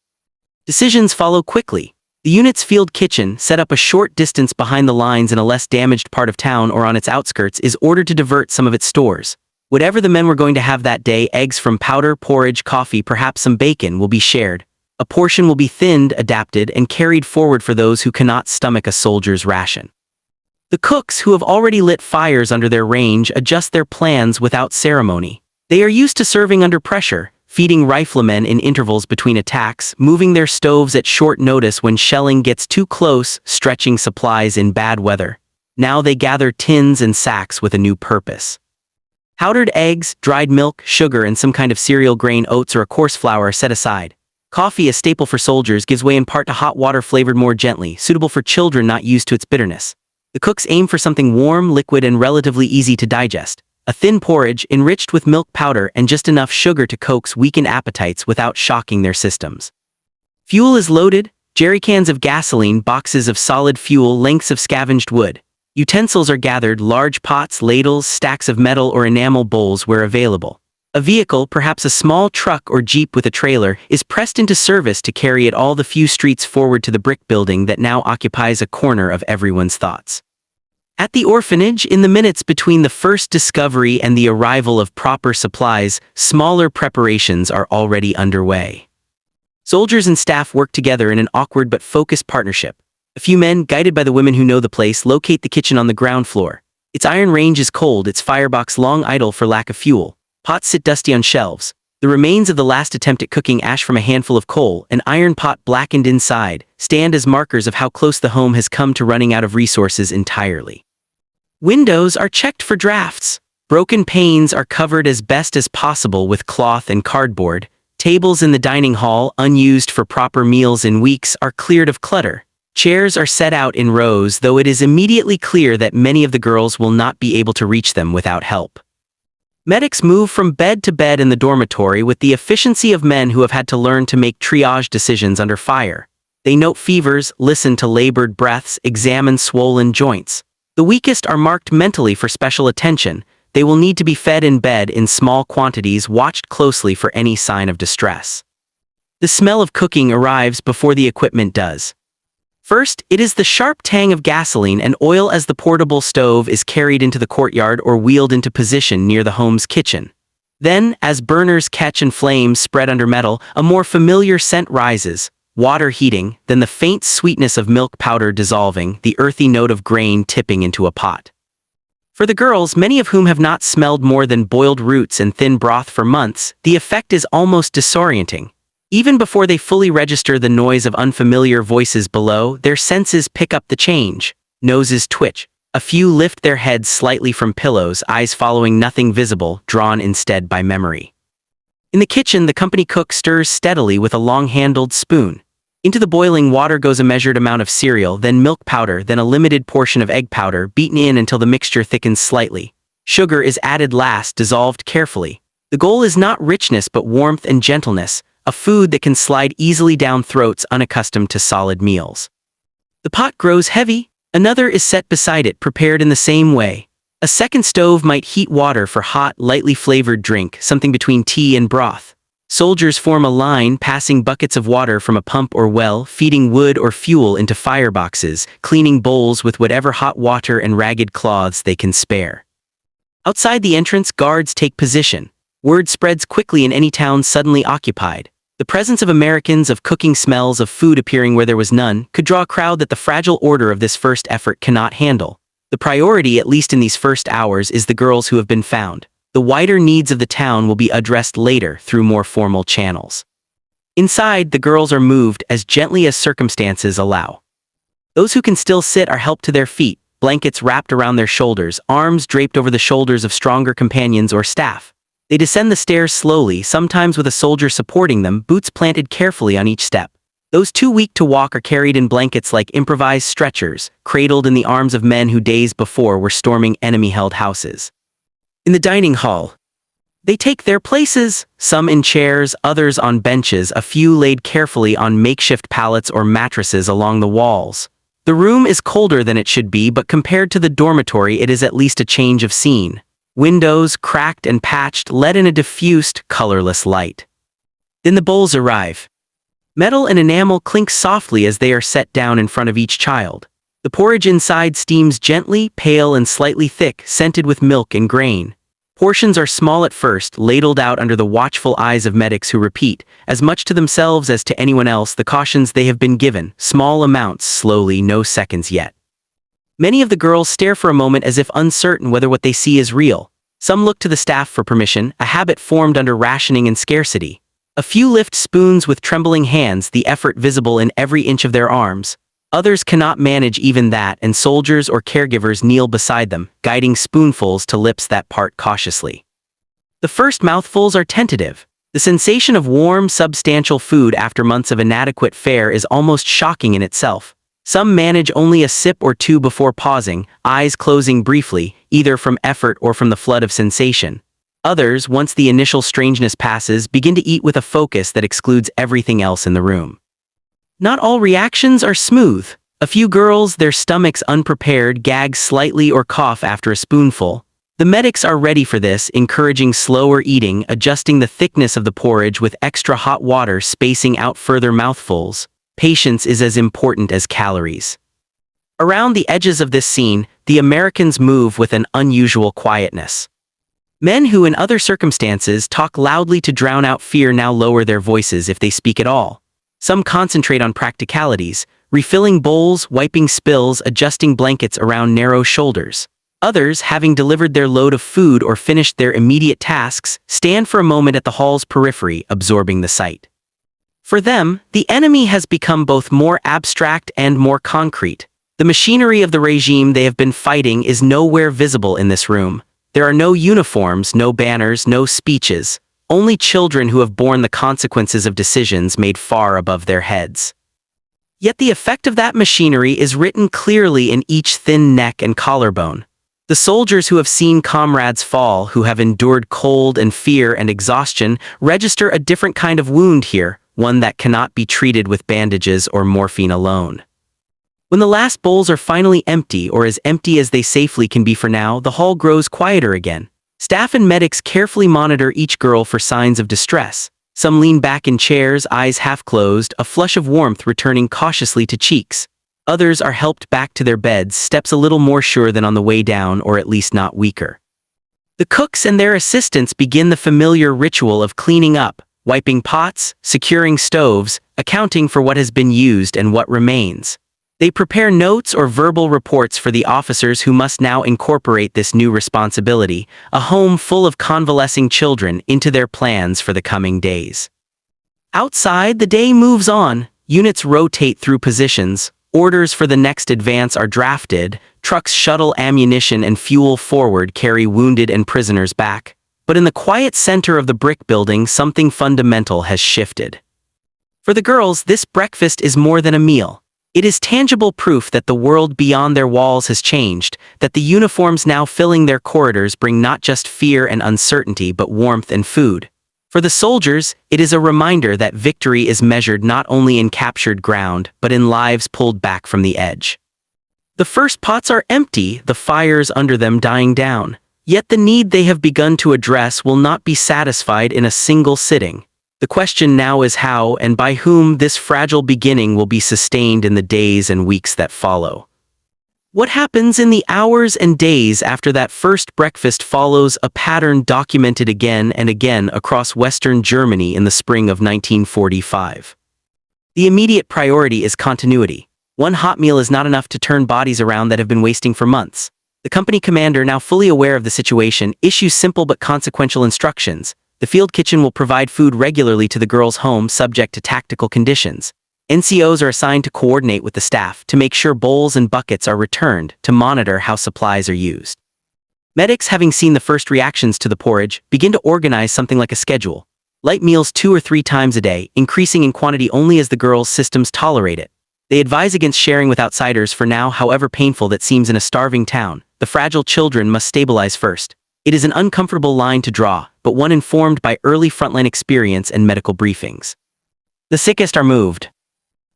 Decisions follow quickly. The unit's field kitchen, set up a short distance behind the lines in a less damaged part of town or on its outskirts, is ordered to divert some of its stores. Whatever the men were going to have that day, eggs from powder, porridge, coffee, perhaps some bacon, will be shared. A portion will be thinned, adapted, and carried forward for those who cannot stomach a soldier's ration. The cooks, who have already lit fires under their range, adjust their plans without ceremony. They are used to serving under pressure, feeding riflemen in intervals between attacks, moving their stoves at short notice when shelling gets too close, stretching supplies in bad weather. Now they gather tins and sacks with a new purpose. Powdered eggs, dried milk, sugar, and some kind of cereal grain, oats, or a coarse flour are set aside. Coffee, a staple for soldiers, gives way in part to hot water flavored more gently, suitable for children not used to its bitterness. The cooks aim for something warm, liquid, and relatively easy to digest. A thin porridge, enriched with milk powder and just enough sugar to coax weakened appetites without shocking their systems. Fuel is loaded: jerrycans of gasoline, boxes of solid fuel, lengths of scavenged wood. Utensils are gathered: large pots, ladles, stacks of metal or enamel bowls where available. A vehicle, perhaps a small truck or jeep with a trailer, is pressed into service to carry it all the few streets forward to the brick building that now occupies a corner of everyone's thoughts. At the orphanage, in the minutes between the first discovery and the arrival of proper supplies, smaller preparations are already underway. Soldiers and staff work together in an awkward but focused partnership. A few men, guided by the women who know the place, locate the kitchen on the ground floor. Its iron range is cold, its firebox long idle for lack of fuel. Pots sit dusty on shelves. The remains of the last attempt at cooking ash from a handful of coal, an iron pot blackened inside, stand as markers of how close the home has come to running out of resources entirely. Windows are checked for drafts. Broken panes are covered as best as possible with cloth and cardboard. Tables in the dining hall, unused for proper meals in weeks, are cleared of clutter. Chairs are set out in rows, though it is immediately clear that many of the girls will not be able to reach them without help. Medics move from bed to bed in the dormitory with the efficiency of men who have had to learn to make triage decisions under fire. They note fevers, listen to labored breaths, examine swollen joints. The weakest are marked mentally for special attention. They will need to be fed in bed in small quantities, watched closely for any sign of distress. The smell of cooking arrives before the equipment does. First, it is the sharp tang of gasoline and oil as the portable stove is carried into the courtyard or wheeled into position near the home's kitchen. Then, as burners catch and flames spread under metal, a more familiar scent rises: water heating, then the faint sweetness of milk powder dissolving, the earthy note of grain tipping into a pot. For the girls, many of whom have not smelled more than boiled roots and thin broth for months, the effect is almost disorienting. Even before they fully register the noise of unfamiliar voices below, their senses pick up the change. Noses twitch. A few lift their heads slightly from pillows, eyes following nothing visible, drawn instead by memory. In the kitchen, the company cook stirs steadily with a long-handled spoon. Into the boiling water goes a measured amount of cereal, then milk powder, then a limited portion of egg powder, beaten in until the mixture thickens slightly. Sugar is added last, dissolved carefully. The goal is not richness but warmth and gentleness, a food that can slide easily down throats unaccustomed to solid meals. The pot grows heavy. Another is set beside it, prepared in the same way. A second stove might heat water for hot, lightly flavored drink, something between tea and broth. Soldiers form a line, passing buckets of water from a pump or well, feeding wood or fuel into fireboxes, cleaning bowls with whatever hot water and ragged cloths they can spare. Outside the entrance, guards take position. Word spreads quickly in any town suddenly occupied. The presence of Americans, of cooking smells, of food appearing where there was none, could draw a crowd that the fragile order of this first effort cannot handle. The priority, at least in these first hours, is the girls who have been found. The wider needs of the town will be addressed later through more formal channels. Inside, the girls are moved as gently as circumstances allow. Those who can still sit are helped to their feet, blankets wrapped around their shoulders, arms draped over the shoulders of stronger companions or staff. They descend the stairs slowly, sometimes with a soldier supporting them, boots planted carefully on each step. Those too weak to walk are carried in blankets like improvised stretchers, cradled in the arms of men who days before were storming enemy-held houses. In the dining hall, they take their places, some in chairs, others on benches, a few laid carefully on makeshift pallets or mattresses along the walls. The room is colder than it should be, but compared to the dormitory it is at least a change of scene. Windows, cracked and patched, let in a diffused, colorless light. Then the bowls arrive. Metal and enamel clink softly as they are set down in front of each child. The porridge inside steams gently, pale and slightly thick, scented with milk and grain. Portions are small at first, ladled out under the watchful eyes of medics who repeat, as much to themselves as to anyone else, the cautions they have been given, small amounts, slowly, no seconds yet. Many of the girls stare for a moment as if uncertain whether what they see is real. Some look to the staff for permission, a habit formed under rationing and scarcity. A few lift spoons with trembling hands, the effort visible in every inch of their arms. Others cannot manage even that, and soldiers or caregivers kneel beside them, guiding spoonfuls to lips that part cautiously. The first mouthfuls are tentative. The sensation of warm, substantial food after months of inadequate fare is almost shocking in itself. Some manage only a sip or two before pausing, eyes closing briefly, either from effort or from the flood of sensation. Others, once the initial strangeness passes, begin to eat with a focus that excludes everything else in the room. Not all reactions are smooth. A few girls, their stomachs unprepared, gag slightly or cough after a spoonful. The medics are ready for this, encouraging slower eating, adjusting the thickness of the porridge with extra hot water, spacing out further mouthfuls. Patience is as important as calories. Around the edges of this scene, the Americans move with an unusual quietness. Men who in other circumstances talk loudly to drown out fear now lower their voices if they speak at all. Some concentrate on practicalities, refilling bowls, wiping spills, adjusting blankets around narrow shoulders. Others, having delivered their load of food or finished their immediate tasks, stand for a moment at the hall's periphery, absorbing the sight. For them, the enemy has become both more abstract and more concrete. The machinery of the regime they have been fighting is nowhere visible in this room. There are no uniforms, no banners, no speeches. Only children who have borne the consequences of decisions made far above their heads. Yet the effect of that machinery is written clearly in each thin neck and collarbone. The soldiers who have seen comrades fall, who have endured cold and fear and exhaustion, register a different kind of wound here, one that cannot be treated with bandages or morphine alone. When the last bowls are finally empty, or as empty as they safely can be for now, the hall grows quieter again. Staff and medics carefully monitor each girl for signs of distress. Some lean back in chairs, eyes half closed, a flush of warmth returning cautiously to cheeks. Others are helped back to their beds, steps a little more sure than on the way down, or at least not weaker. The cooks and their assistants begin the familiar ritual of cleaning up, wiping pots, securing stoves, accounting for what has been used and what remains. They prepare notes or verbal reports for the officers who must now incorporate this new responsibility, a home full of convalescing children, into their plans for the coming days. Outside, the day moves on. Units rotate through positions. Orders for the next advance are drafted. Trucks shuttle ammunition and fuel forward, carry wounded and prisoners back. But in the quiet center of the brick building, something fundamental has shifted. For the girls, this breakfast is more than a meal. It is tangible proof that the world beyond their walls has changed, that the uniforms now filling their corridors bring not just fear and uncertainty but warmth and food. For the soldiers, it is a reminder that victory is measured not only in captured ground, but in lives pulled back from the edge. The first pots are empty, the fires under them dying down. Yet the need they have begun to address will not be satisfied in a single sitting. The question now is how and by whom this fragile beginning will be sustained in the days and weeks that follow. What happens in the hours and days after that first breakfast follows a pattern documented again and again across Western Germany in the spring of 1945. The immediate priority is continuity. One hot meal is not enough to turn bodies around that have been wasting for months. The company commander, now fully aware of the situation, issues simple but consequential instructions. The field kitchen will provide food regularly to the girls' home, subject to tactical conditions. NCOs are assigned to coordinate with the staff, to make sure bowls and buckets are returned, to monitor how supplies are used. Medics, having seen the first reactions to the porridge, begin to organize something like a schedule. Light meals 2 or 3 times a day, increasing in quantity only as the girls' systems tolerate it. They advise against sharing with outsiders for now, however painful that seems in a starving town. The fragile children must stabilize first. It is an uncomfortable line to draw, but one informed by early frontline experience and medical briefings. The sickest are moved.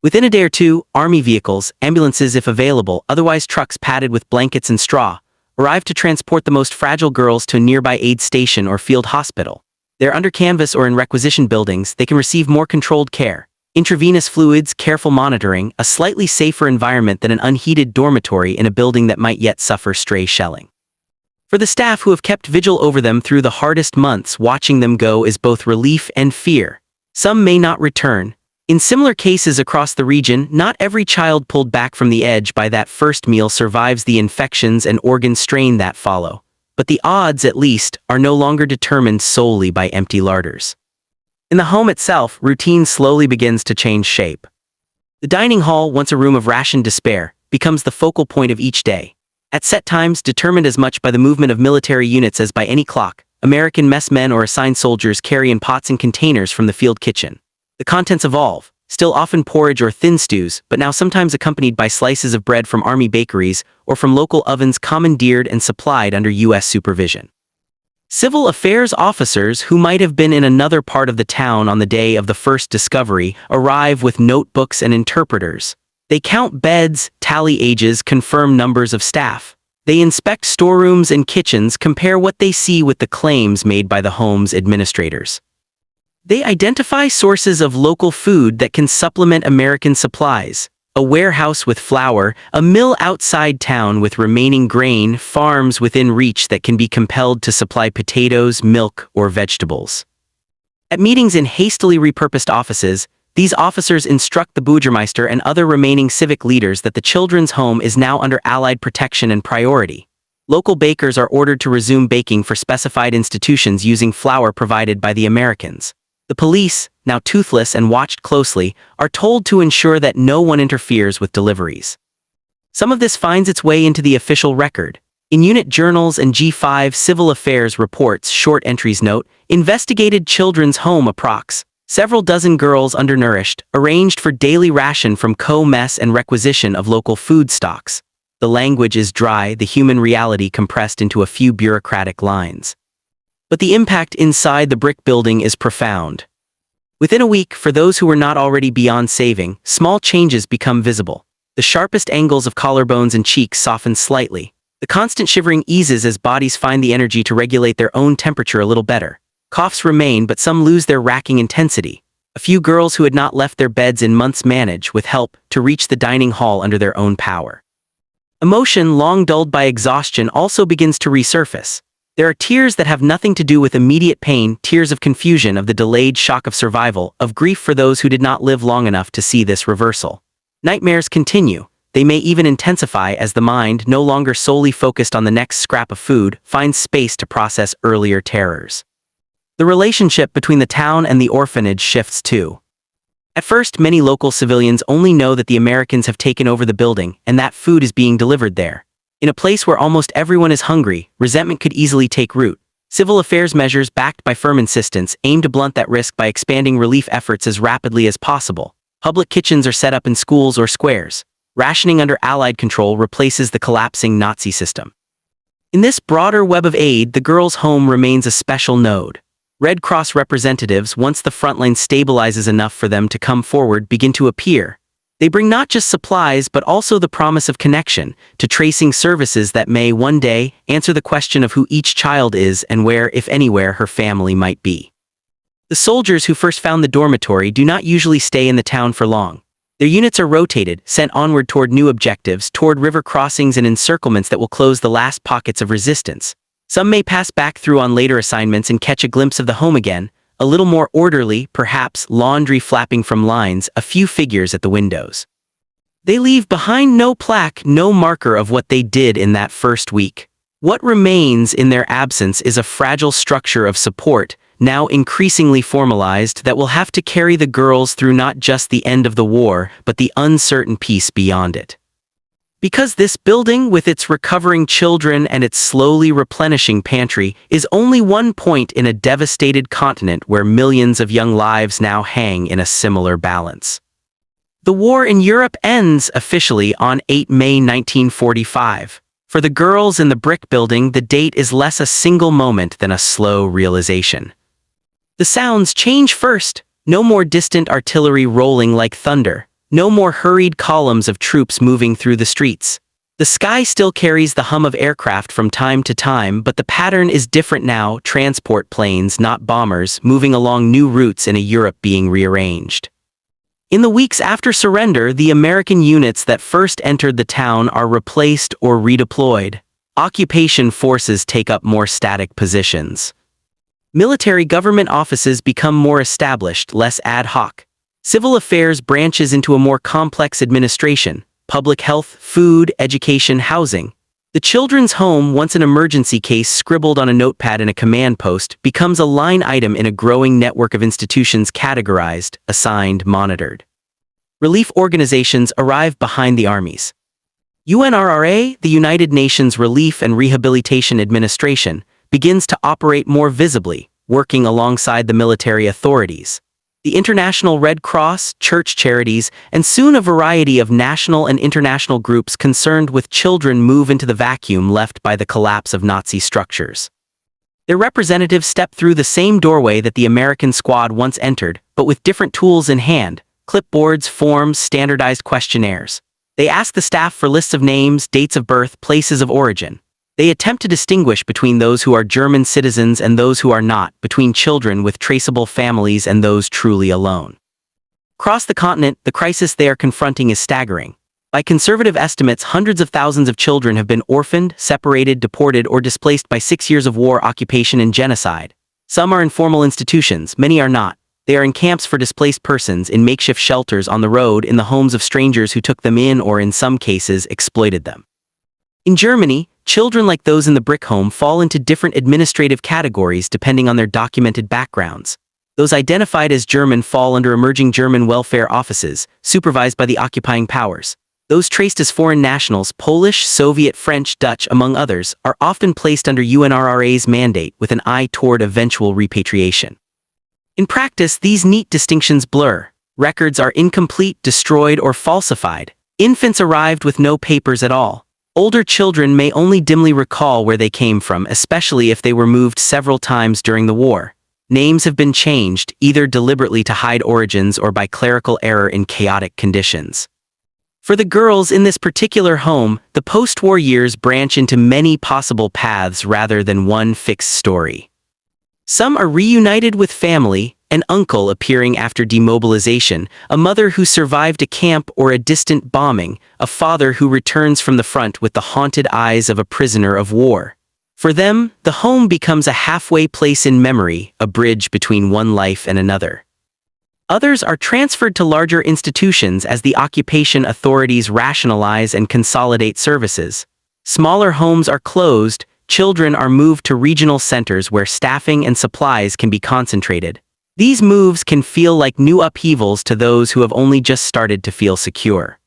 Within a day or two, army vehicles, ambulances if available, otherwise trucks padded with blankets and straw, arrive to transport the most fragile girls to a nearby aid station or field hospital. They're under canvas or in requisition buildings, they can receive more controlled care. Intravenous fluids, careful monitoring, a slightly safer environment than an unheated dormitory in a building that might yet suffer stray shelling. For the staff who have kept vigil over them through the hardest months, watching them go is both relief and fear. Some may not return. In similar cases across the region, not every child pulled back from the edge by that first meal survives the infections and organ strain that follow. But the odds, at least, are no longer determined solely by empty larders. In the home itself, routine slowly begins to change shape. The dining hall, once a room of rationed despair, becomes the focal point of each day. At set times, determined as much by the movement of military units as by any clock, American messmen or assigned soldiers carry in pots and containers from the field kitchen. The contents evolve, still often porridge or thin stews, but now sometimes accompanied by slices of bread from army bakeries or from local ovens commandeered and supplied under U.S. supervision. Civil affairs officers who might have been in another part of the town on the day of the first discovery arrive with notebooks and interpreters. They count beds, tally ages, confirm numbers of staff. They inspect storerooms and kitchens, compare what they see with the claims made by the home's administrators. They identify sources of local food that can supplement American supplies. A warehouse with flour, a mill outside town with remaining grain, farms within reach that can be compelled to supply potatoes, milk, or vegetables. At meetings in hastily repurposed offices, these officers instruct the Bürgermeister and other remaining civic leaders that the children's home is now under Allied protection and priority. Local bakers are ordered to resume baking for specified institutions using flour provided by the Americans. The police, now toothless and watched closely, are told to ensure that no one interferes with deliveries. Some of this finds its way into the official record. In unit journals and G5 civil affairs reports, short entries note, investigated children's home approx. Several dozen girls undernourished, arranged for daily ration from co-mess and requisition of local food stocks. The language is dry, the human reality compressed into a few bureaucratic lines. But the impact inside the brick building is profound. Within a week, for those who were not already beyond saving, small changes become visible. The sharpest angles of collarbones and cheeks soften slightly. The constant shivering eases as bodies find the energy to regulate their own temperature a little better. Coughs remain, but some lose their racking intensity. A few girls who had not left their beds in months manage, with help, to reach the dining hall under their own power. Emotion, long dulled by exhaustion, also begins to resurface. There are tears that have nothing to do with immediate pain, tears of confusion, of the delayed shock of survival, of grief for those who did not live long enough to see this reversal. Nightmares continue. They may even intensify as the mind, no longer solely focused on the next scrap of food, finds space to process earlier terrors. The relationship between the town and the orphanage shifts too. At first, many local civilians only know that the Americans have taken over the building and that food is being delivered there. In a place where almost everyone is hungry, resentment could easily take root. Civil affairs measures backed by firm insistence aim to blunt that risk by expanding relief efforts as rapidly as possible. Public kitchens are set up in schools or squares. Rationing under Allied control replaces the collapsing Nazi system. In this broader web of aid, the girls' home remains a special node. Red Cross representatives, once the frontline stabilizes enough for them to come forward, begin to appear. They bring not just supplies but also the promise of connection, to tracing services that may, one day, answer the question of who each child is and where, if anywhere, her family might be. The soldiers who first found the dormitory do not usually stay in the town for long. Their units are rotated, sent onward toward new objectives, toward river crossings and encirclements that will close the last pockets of resistance. Some may pass back through on later assignments and catch a glimpse of the home again, a little more orderly, perhaps, laundry flapping from lines, a few figures at the windows. They leave behind no plaque, no marker of what they did in that first week. What remains in their absence is a fragile structure of support, now increasingly formalized, that will have to carry the girls through not just the end of the war, but the uncertain peace beyond it. Because this building, with its recovering children and its slowly replenishing pantry, is only one point in a devastated continent where millions of young lives now hang in a similar balance. The war in Europe ends officially on 8 May 1945. For the girls in the brick building, the date is less a single moment than a slow realization. The sounds change first. No more distant artillery rolling like thunder. No more hurried columns of troops moving through the streets. The sky still carries the hum of aircraft from time to time, but the pattern is different now, transport planes, not bombers, moving along new routes in a Europe being rearranged. In the weeks after surrender, the American units that first entered the town are replaced or redeployed. Occupation forces take up more static positions. Military government offices become more established, less ad hoc. Civil affairs branches into a more complex administration: public health, food, education, housing. The children's home, once an emergency case scribbled on a notepad in a command post, becomes a line item in a growing network of institutions categorized, assigned, monitored. Relief organizations arrive behind the armies. UNRRA, the United Nations Relief and Rehabilitation Administration, begins to operate more visibly, working alongside the military authorities. The International Red Cross, church charities, and soon a variety of national and international groups concerned with children move into the vacuum left by the collapse of Nazi structures. Their representatives step through the same doorway that the American squad once entered, but with different tools in hand: clipboards, forms, standardized questionnaires. They ask the staff for lists of names, dates of birth, places of origin. They attempt to distinguish between those who are German citizens and those who are not, between children with traceable families and those truly alone. Across the continent, the crisis they are confronting is staggering. By conservative estimates, hundreds of thousands of children have been orphaned, separated, deported, or displaced by 6 years of war, occupation, and genocide. Some are in formal institutions, many are not. They are in camps for displaced persons, in makeshift shelters on the road, in the homes of strangers who took them in or, in some cases, exploited them. In Germany, children like those in the brick home fall into different administrative categories depending on their documented backgrounds. Those identified as German fall under emerging German welfare offices, supervised by the occupying powers. Those traced as foreign nationals, Polish, Soviet, French, Dutch, among others, are often placed under UNRRA's mandate with an eye toward eventual repatriation. In practice, these neat distinctions blur. Records are incomplete, destroyed, or falsified. Infants arrived with no papers at all. Older children may only dimly recall where they came from, especially if they were moved several times during the war. Names have been changed, either deliberately to hide origins or by clerical error in chaotic conditions. For the girls in this particular home, the post-war years branch into many possible paths rather than one fixed story. Some are reunited with family, an uncle appearing after demobilization, a mother who survived a camp or a distant bombing, a father who returns from the front with the haunted eyes of a prisoner of war. For them, the home becomes a halfway place in memory, a bridge between one life and another. Others are transferred to larger institutions as the occupation authorities rationalize and consolidate services. Smaller homes are closed, children are moved to regional centers where staffing and supplies can be concentrated. These moves can feel like new upheavals to those who have only just started to feel secure.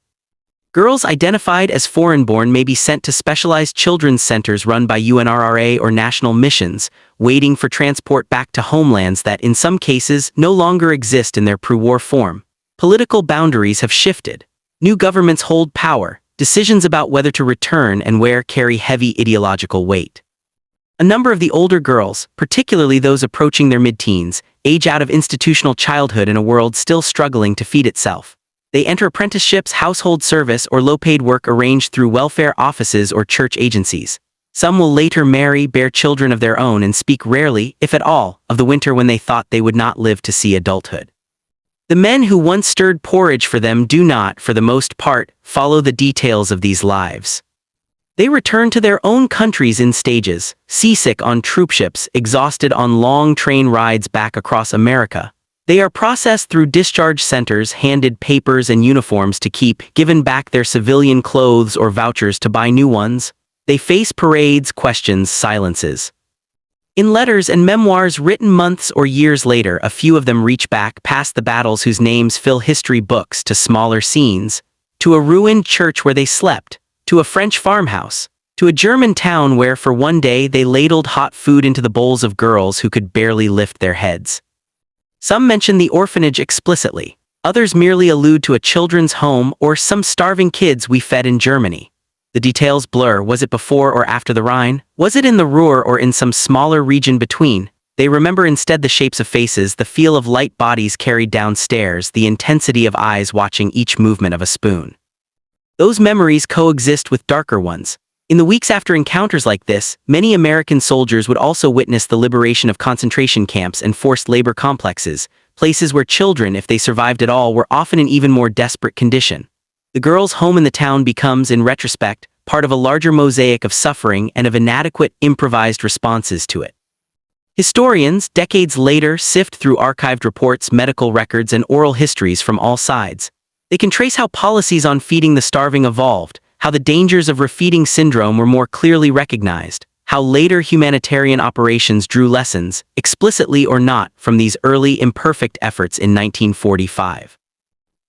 Girls identified as foreign-born may be sent to specialized children's centers run by UNRRA or national missions, waiting for transport back to homelands that, in some cases, no longer exist in their pre-war form. Political boundaries have shifted. New governments hold power. Decisions about whether to return and where carry heavy ideological weight. A number of the older girls, particularly those approaching their mid-teens, age out of institutional childhood in a world still struggling to feed itself. They enter apprenticeships, household service, or low-paid work arranged through welfare offices or church agencies. Some will later marry, bear children of their own, and speak rarely, if at all, of the winter when they thought they would not live to see adulthood. The men who once stirred porridge for them do not, for the most part, follow the details of these lives. They return to their own countries in stages, seasick on troopships, exhausted on long train rides back across America. They are processed through discharge centers, handed papers and uniforms to keep, given back their civilian clothes or vouchers to buy new ones. They face parades, questions, silences. In letters and memoirs written months or years later, a few of them reach back past the battles whose names fill history books to smaller scenes, to a ruined church where they slept, to a French farmhouse, to a German town where for one day they ladled hot food into the bowls of girls who could barely lift their heads. Some mention the orphanage explicitly. Others merely allude to a children's home or some starving kids we fed in Germany. The details blur. Was it before or after the Rhine? Was it in the Ruhr or in some smaller region between? They remember instead the shapes of faces, the feel of light bodies carried downstairs, the intensity of eyes watching each movement of a spoon. Those memories coexist with darker ones. In the weeks after encounters like this, many American soldiers would also witness the liberation of concentration camps and forced labor complexes, places where children, if they survived at all, were often in even more desperate condition. The girl's home in the town becomes, in retrospect, part of a larger mosaic of suffering and of inadequate, improvised responses to it. Historians, decades later, sift through archived reports, medical records, and oral histories from all sides. They can trace how policies on feeding the starving evolved, how the dangers of refeeding syndrome were more clearly recognized, how later humanitarian operations drew lessons, explicitly or not, from these early imperfect efforts in 1945.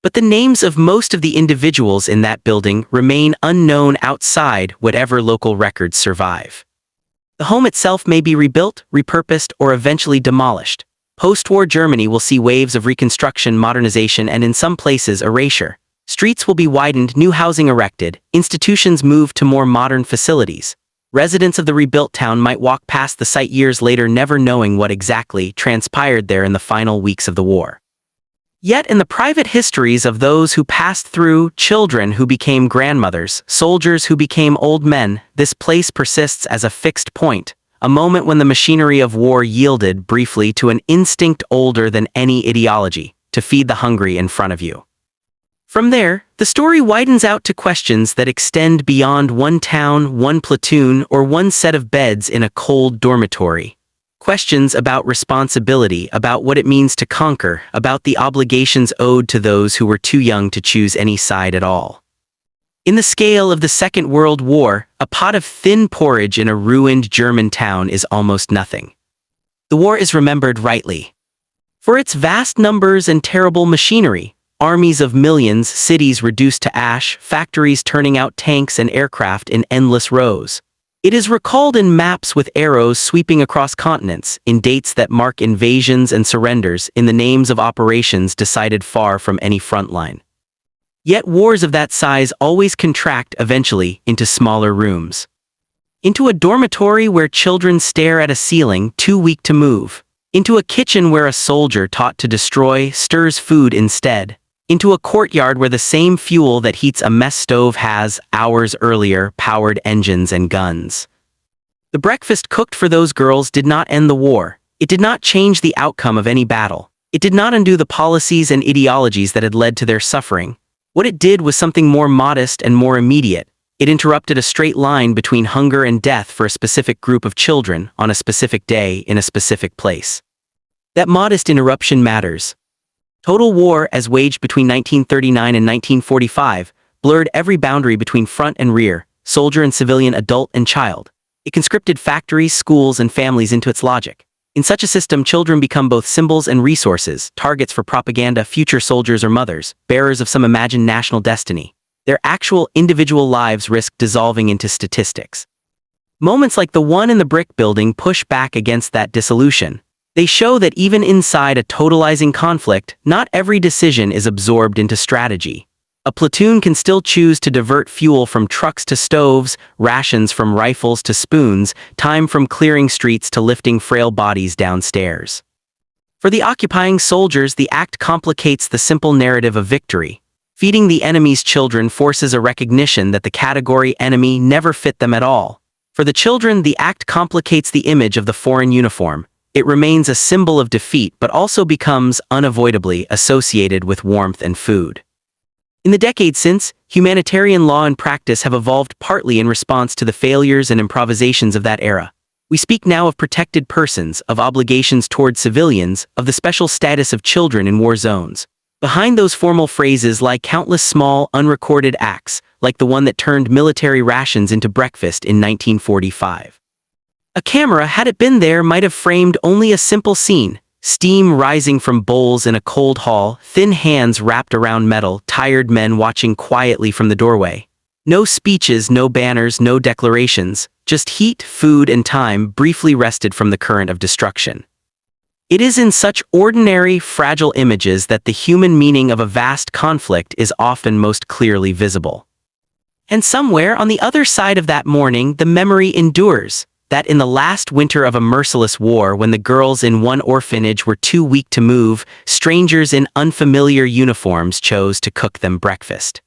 But the names of most of the individuals in that building remain unknown outside whatever local records survive. The home itself may be rebuilt, repurposed, or eventually demolished. Post-war Germany will see waves of reconstruction, modernization, and in some places erasure. Streets will be widened, new housing erected, institutions moved to more modern facilities. Residents of the rebuilt town might walk past the site years later never knowing what exactly transpired there in the final weeks of the war. Yet in the private histories of those who passed through, children who became grandmothers, soldiers who became old men, this place persists as a fixed point, a moment when the machinery of war yielded briefly to an instinct older than any ideology, to feed the hungry in front of you. From there, the story widens out to questions that extend beyond one town, one platoon, or one set of beds in a cold dormitory. Questions about responsibility, about what it means to conquer, about the obligations owed to those who were too young to choose any side at all. In the scale of the Second World War, a pot of thin porridge in a ruined German town is almost nothing. The war is remembered rightly. For its vast numbers and terrible machinery, armies of millions, cities reduced to ash, factories turning out tanks and aircraft in endless rows. It is recalled in maps with arrows sweeping across continents, in dates that mark invasions and surrenders, in the names of operations decided far from any front line. Yet wars of that size always contract eventually into smaller rooms. Into a dormitory where children stare at a ceiling too weak to move. Into a kitchen where a soldier taught to destroy stirs food instead. Into a courtyard where the same fuel that heats a mess stove has, hours earlier, powered engines and guns. The breakfast cooked for those girls did not end the war. It did not change the outcome of any battle. It did not undo the policies and ideologies that had led to their suffering. What it did was something more modest and more immediate. It interrupted a straight line between hunger and death for a specific group of children on a specific day in a specific place. That modest interruption matters. Total war, as waged between 1939 and 1945, blurred every boundary between front and rear, soldier and civilian, adult and child. It conscripted factories, schools, and families into its logic. In such a system, children become both symbols and resources, targets for propaganda, future soldiers or mothers, bearers of some imagined national destiny. Their actual individual lives risk dissolving into statistics. Moments like the one in the brick building push back against that dissolution. They show that even inside a totalizing conflict, not every decision is absorbed into strategy. A platoon can still choose to divert fuel from trucks to stoves, rations from rifles to spoons, time from clearing streets to lifting frail bodies downstairs. For the occupying soldiers, the act complicates the simple narrative of victory. Feeding the enemy's children forces a recognition that the category enemy never fit them at all. For the children, the act complicates the image of the foreign uniform. It remains a symbol of defeat but also becomes unavoidably associated with warmth and food. In the decades since, humanitarian law and practice have evolved partly in response to the failures and improvisations of that era. We speak now of protected persons, of obligations toward civilians, of the special status of children in war zones. Behind those formal phrases lie countless small, unrecorded acts, like the one that turned military rations into breakfast in 1945. A camera, had it been there, might have framed only a simple scene. Steam rising from bowls in a cold hall, thin hands wrapped around metal, tired men watching quietly from the doorway. No speeches, no banners, no declarations, just heat, food, and time briefly wrested from the current of destruction. It is in such ordinary, fragile images that the human meaning of a vast conflict is often most clearly visible. And somewhere on the other side of that morning, the memory endures. That in the last winter of a merciless war, when the girls in one orphanage were too weak to move, strangers in unfamiliar uniforms chose to cook them breakfast.